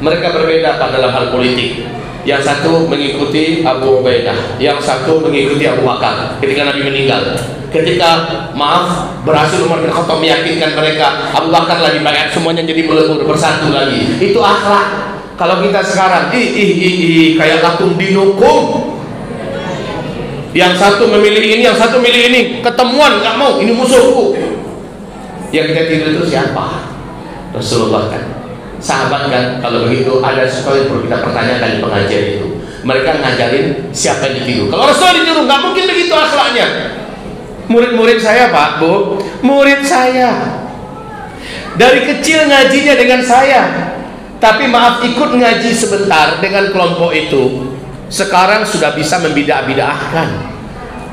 Mereka berbeda pada dalam hal politik. Yang satu mengikuti Abu Ubaidah, yang satu mengikuti Abu Bakar ketika Nabi meninggal. Ketika berhasil Umar bin Khattab meyakinkan mereka, Abu Bakar lagi banyak, semuanya jadi melebur bersatu lagi. Itu akhlak. Kalau kita sekarang kayak lakum dinukum, yang satu memilih ini, yang satu milih ini, ketemuan nggak mau, ini musuhku. Yang kita tiru itu siapa? Rasulullah kan, sahabat kan. Kalau begitu ada sesuatu yang perlu kita pertanyakan di pengajian itu. Mereka ngajarin siapa yang ditiru. Kalau Rasul ditiru, nggak mungkin begitu akhlaknya. Murid-murid saya Pak, Bu, murid saya dari kecil ngajinya dengan saya, tapi maaf ikut ngaji sebentar dengan kelompok itu, sekarang sudah bisa membidah-bidahkan,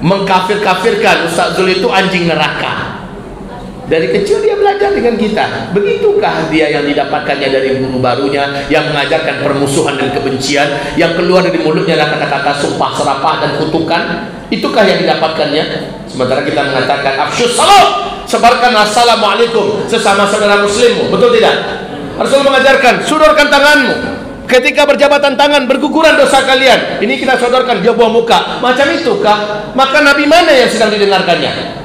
mengkafir-kafirkan Ustaz Zul itu anjing neraka. Dari kecil dia belajar dengan kita. Begitukah dia yang didapatkannya dari guru barunya yang mengajarkan permusuhan dan kebencian, yang keluar dari mulutnya adalah kata-kata sumpah serapah dan kutukan? Itukah yang didapatkannya? Sementara kita mengatakan afsyus salam, sebarkan assalamualaikum sesama saudara muslimmu. Betul tidak? Rasul mengajarkan sodorkan tanganmu ketika berjabatan tangan, berguguran dosa kalian. Ini kita sodorkan, dia buah muka. Macam itukah? Maka Nabi mana yang sedang didengarkannya?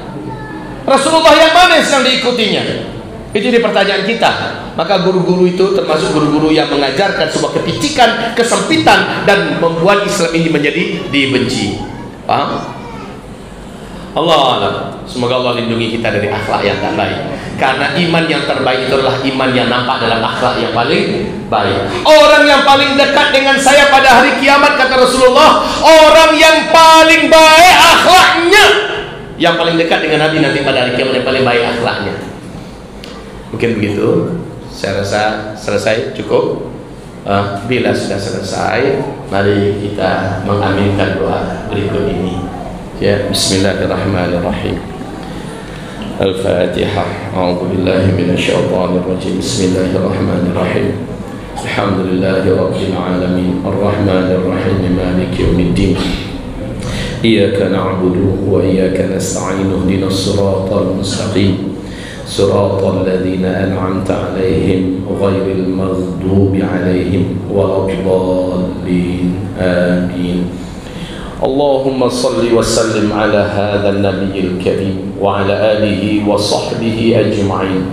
Rasulullah yang mana yang sedang diikutinya? Itu jadi pertanyaan kita. Maka guru-guru itu termasuk guru-guru yang mengajarkan sebuah kepicikan, kesempitan, dan membuat Islam ini menjadi dibenci. Paham? Allah alam. Semoga Allah lindungi kita dari akhlak yang tak baik. Karena iman yang terbaik itu adalah iman yang nampak dalam akhlak yang paling baik. Orang yang paling dekat dengan saya pada hari kiamat, kata Rasulullah, orang yang paling baik akhlaknya, yang paling dekat dengan Nabi nanti pada hari kiamat, yang paling baik akhlaknya. Mungkin begitu. Saya rasa selesai, cukup. Bila sudah selesai, mari kita mengaminkan doa berikut ini. Ya, Bismillahirrahmanirrahim. Al-Fatihah. A'udzu billahi minasyaitonir rajim. Bismillahirrahmanirrahim. Alhamdulillahi rabbil alamin. Arrahmanir rahim. Maliki yaumiddin. Iyyaka na'budu wa iyyaka nasta'in. Ihdinas siratal mustaqim. Siratal ladzina an'amta 'alaihim ghairil maghdubi 'alaihim waladdallin. Amin. اللهم صل وسلم على هذا النبي الكريم وعلى آله وصحبه أجمعين.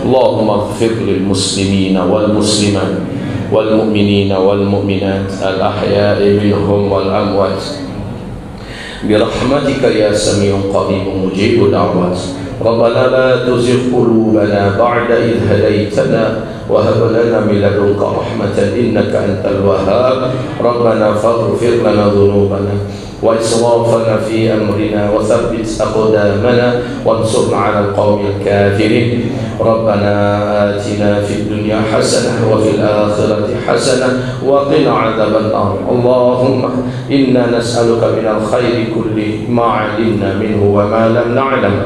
اللهم اغفر للمسلمين والمسلمات والمؤمنين والمؤمنات الأحياء منهم والأموات برحمتك يا سميع قريب مجيب دعوات. ربنا لا تزغ قلوبنا بعد إذ هديتنا وهب لنا من لدنك رحمة إنك أنت الوهاب. ربنا فاغفر لنا ذنوبنا وإسرافنا في أمرنا وثبت أقدامنا وانصرنا على القوم الكافرين. ربنا آتنا في الدنيا حسنة وفي الآخرة حسنة وقنا عذاب النار. اللهم إنا نسألك من الخير كله ما علمنا منه وما لم نعلم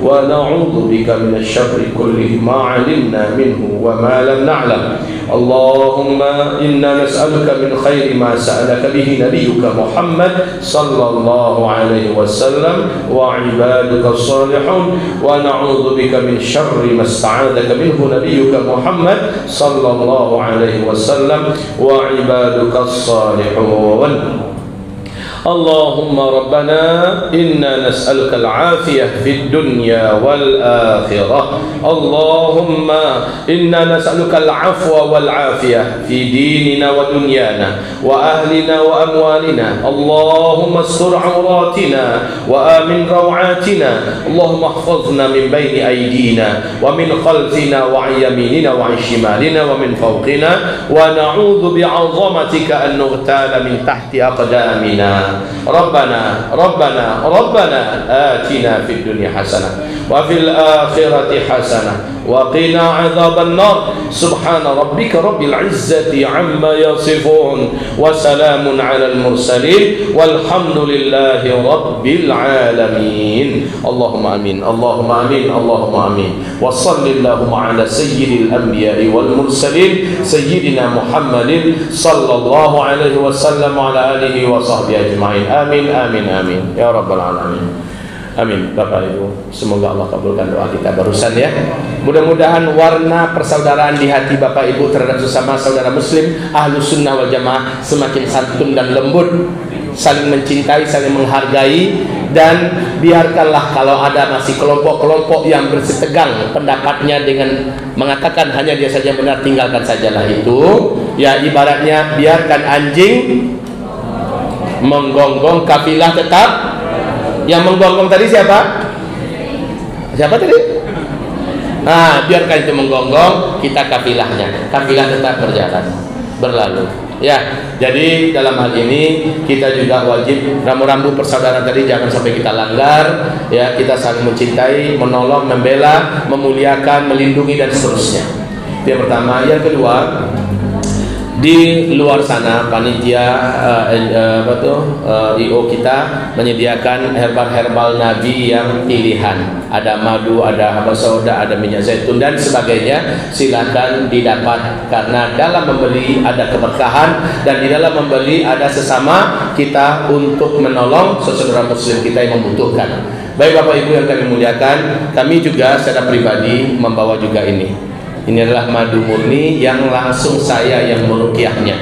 ونعوذ بك من الشر كله ما علمنا منه وما لم نعلم. اللهم إنا نسألك من خير ما سألك به نبيك محمد صلى الله عليه وسلم وعبادك الصالحون ونعوذ بك من شر ما استعاذك منه نبيك محمد صلى الله عليه وسلم وعبادك الصالحون. اللهم ربنا إنا نسألك العافية في الدنيا والآخرة. اللهم إنا نسألك العفو والعافية في ديننا ودنيانا وأهلنا وأموالنا. اللهم استر عوراتنا وآمن روعاتنا. اللهم احفظنا من بين أيدينا ومن خلفنا وعن يميننا وعن شمالنا ومن فوقنا ونعوذ بعظمتك أن نغتال من تحت أقدامنا. ربنا ربنا ربنا آتنا في الدنيا حسنة وفي الآخرة حسنة وقنا عذاب النار. سبحان ربك رب العزة عما يصفون وسلام على المرسلين والحمد لله رب العالمين. اللهم آمين اللهم آمين اللهم آمين. وصل اللهم على سيد الأنبياء والمرسلين سيدنا محمد صلى الله عليه وسلم وعلى آله وصحبه أجمعين. ajma'in. Amin amin amin ya rabbal alamin. Amin. Bapak Ibu, semoga Allah kabulkan doa kita barusan ya. Mudah-mudahan warna persaudaraan di hati Bapak Ibu terhadap sesama saudara muslim Ahlus Sunnah wal Jamaah semakin santun dan lembut, saling mencintai, saling menghargai. Dan biarkanlah kalau ada masih kelompok-kelompok yang bersitegang pendapatnya dengan mengatakan hanya dia saja benar, tinggalkan sajalah itu. Ya ibaratnya biarkan anjing menggonggong, kafilah tetap. Yang menggonggong tadi siapa? Siapa tadi? Nah, biarkan itu menggonggong, kita kafilahnya. Kafilah tetap berjalan, berlalu. Ya, jadi dalam hal ini kita juga wajib rambu-rambu persaudaraan tadi jangan sampai kita langgar. Ya, kita saling mencintai, menolong, membela, memuliakan, melindungi dan seterusnya. Itu yang pertama. Yang kedua, di luar sana panitia IO kita menyediakan herbal Nabi yang pilihan. Ada madu, ada habat sauda, ada minyak zaitun dan sebagainya. Silakan didapat karena dalam membeli ada keberkahan dan di dalam membeli ada sesama kita untuk menolong saudara muslim kita yang membutuhkan. Baik Bapak Ibu yang kami muliakan, kami juga secara pribadi membawa juga ini. Ini adalah madu murni yang langsung saya yang meruqyahnya.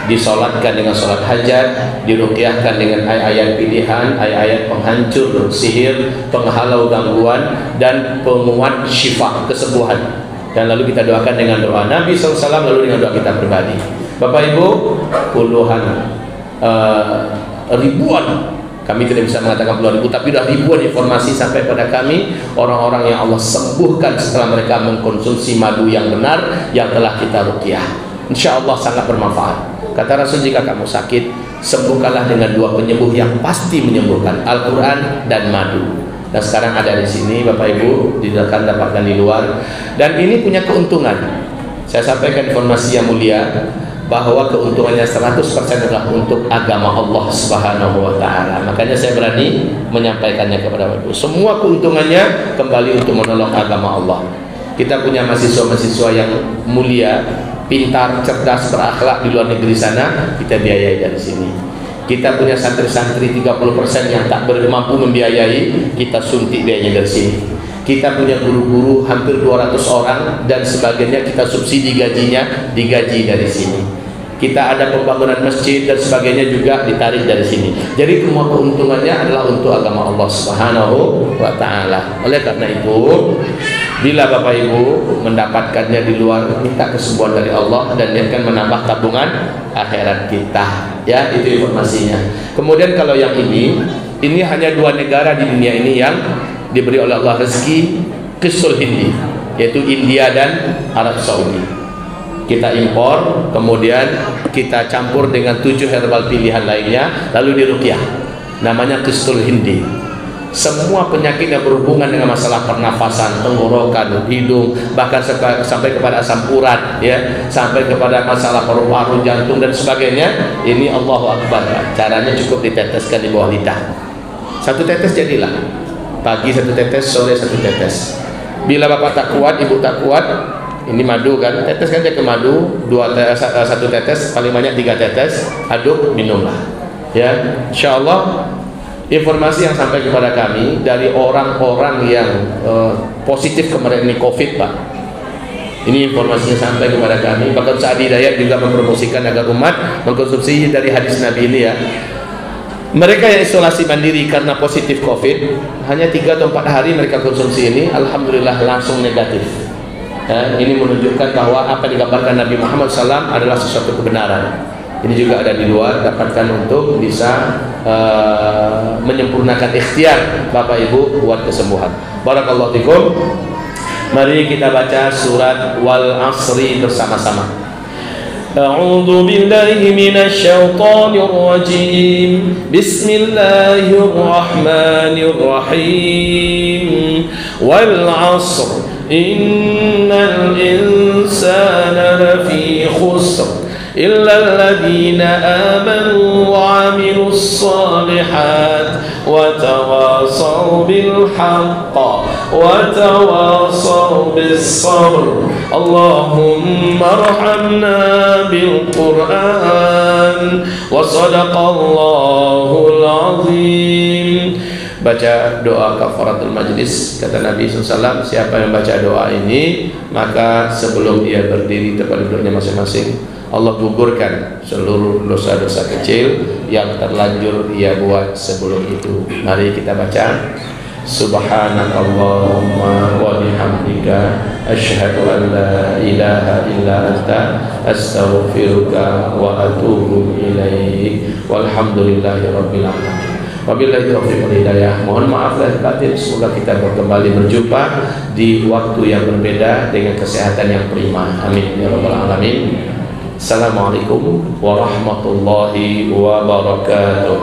Disolatkan dengan solat hajat, diruqyahkan dengan ayat-ayat pilihan, ayat-ayat penghancur sihir, penghalau gangguan dan penguat syifa, kesembuhan. Dan lalu kita doakan dengan doa Nabi SAW, lalu dengan doa kita pribadi. Bapak Ibu, puluhan ribuan, kami tidak bisa mengatakan puluhan ribu, tapi sudah ribuan informasi sampai pada kami, orang-orang yang Allah sembuhkan setelah mereka mengkonsumsi madu yang benar yang telah kita ruqyah. Insya Allah sangat bermanfaat. Kata Rasul, jika kamu sakit, sembuhkanlah dengan dua penyembuh yang pasti menyembuhkan, Al-Quran dan madu. Dan sekarang ada di sini Bapak Ibu, akan dapatkan di luar. Dan ini punya keuntungan. Saya sampaikan informasi yang mulia, bahwa keuntungannya 100% adalah untuk agama Allah Subhanahu wa taala. Makanya saya berani menyampaikannya kepada Bapak Ibu. Semua keuntungannya kembali untuk menolong agama Allah. Kita punya mahasiswa-mahasiswa yang mulia, pintar, cerdas, berakhlak di luar negeri sana, kita biayai dari sini. Kita punya santri-santri 30% yang tak mampu membiayai, kita suntik biayanya dari sini. Kita punya guru-guru hampir 200 orang dan sebagainya, kita subsidi gajinya, digaji dari sini. Kita ada pembangunan masjid dan sebagainya juga ditarik dari sini. Jadi semua keuntungannya adalah untuk agama Allah Subhanahu wa taala. Oleh karena itu, bila Bapak Ibu mendapatkannya di luar, minta kesembuhan dari Allah dan dia akan menambah tabungan akhirat kita. Ya, itu informasinya. Kemudian kalau yang ini hanya 2 negara di dunia ini yang diberi oleh Allah rezeki qistul hindi, yaitu India dan Arab Saudi. Kita impor, kemudian kita campur dengan 7 herbal pilihan lainnya, lalu diruqyah. Namanya qistul hindi. Semua penyakit yang berhubungan dengan masalah pernafasan, tenggorokan, hidung, bahkan sampai kepada asam urat, ya, sampai kepada masalah paru-paru, jantung dan sebagainya, ini Allahu Akbar. Caranya cukup diteteskan di bawah lidah. 1 tetes jadilah. Pagi 1 tetes, sore 1 tetes. Bila Bapak tak kuat, Ibu tak kuat, ini madu kan, teteskan aja ke madu, 1 tetes, paling banyak 3 tetes, aduk, minumlah. Ya, insya Allah informasi yang sampai kepada kami dari orang-orang yang positif kemarin ini COVID, Pak. Ini informasinya sampai kepada kami. Bahkan Ustaz Hidayat juga mempromosikan agar umat mengkonsumsi dari hadis Nabi ini ya. Mereka yang isolasi mandiri karena positif COVID, hanya 3 atau 4 hari mereka konsumsi ini, alhamdulillah langsung negatif. Ya, ini menunjukkan bahwa apa yang digambarkan Nabi Muhammad SAW adalah sesuatu kebenaran. Ini juga ada di luar, dapatkan untuk bisa menyempurnakan ikhtiar Bapak Ibu buat kesembuhan. Barakallahu fikum. Mari kita baca surat Wal Asri bersama-sama. A'udzu billahi minasy syaithanir rajim. Bismillahirrahmanirrahim. Wal 'asr innal insana lafi khusr illa alladhina amanu wa 'amilus shalihat wa tawasaw bil haqq wa tawasaw bis sabr. Allahumma arhamna bil Qur'an wa sadaqallahul azim. Baca doa kafaratul majlis. Kata Nabi SAW, siapa yang baca doa ini, maka sebelum dia berdiri tempat duduknya masing-masing, Allah gugurkan seluruh dosa-dosa kecil yang terlanjur ia buat sebelum itu. Mari kita baca. Subhanakallahumma wa bihamdika asyhadu an la ilaha illa anta astaghfiruka wa atubu ilaik. Walhamdulillahi rabbil alamin. Wabillahi taufiq wal hidayah. Mohon maaf lahir batin. Semoga kita kembali berjumpa di waktu yang berbeda dengan kesehatan yang prima. Amin ya rabbal alamin. Assalamualaikum warahmatullahi wabarakatuh.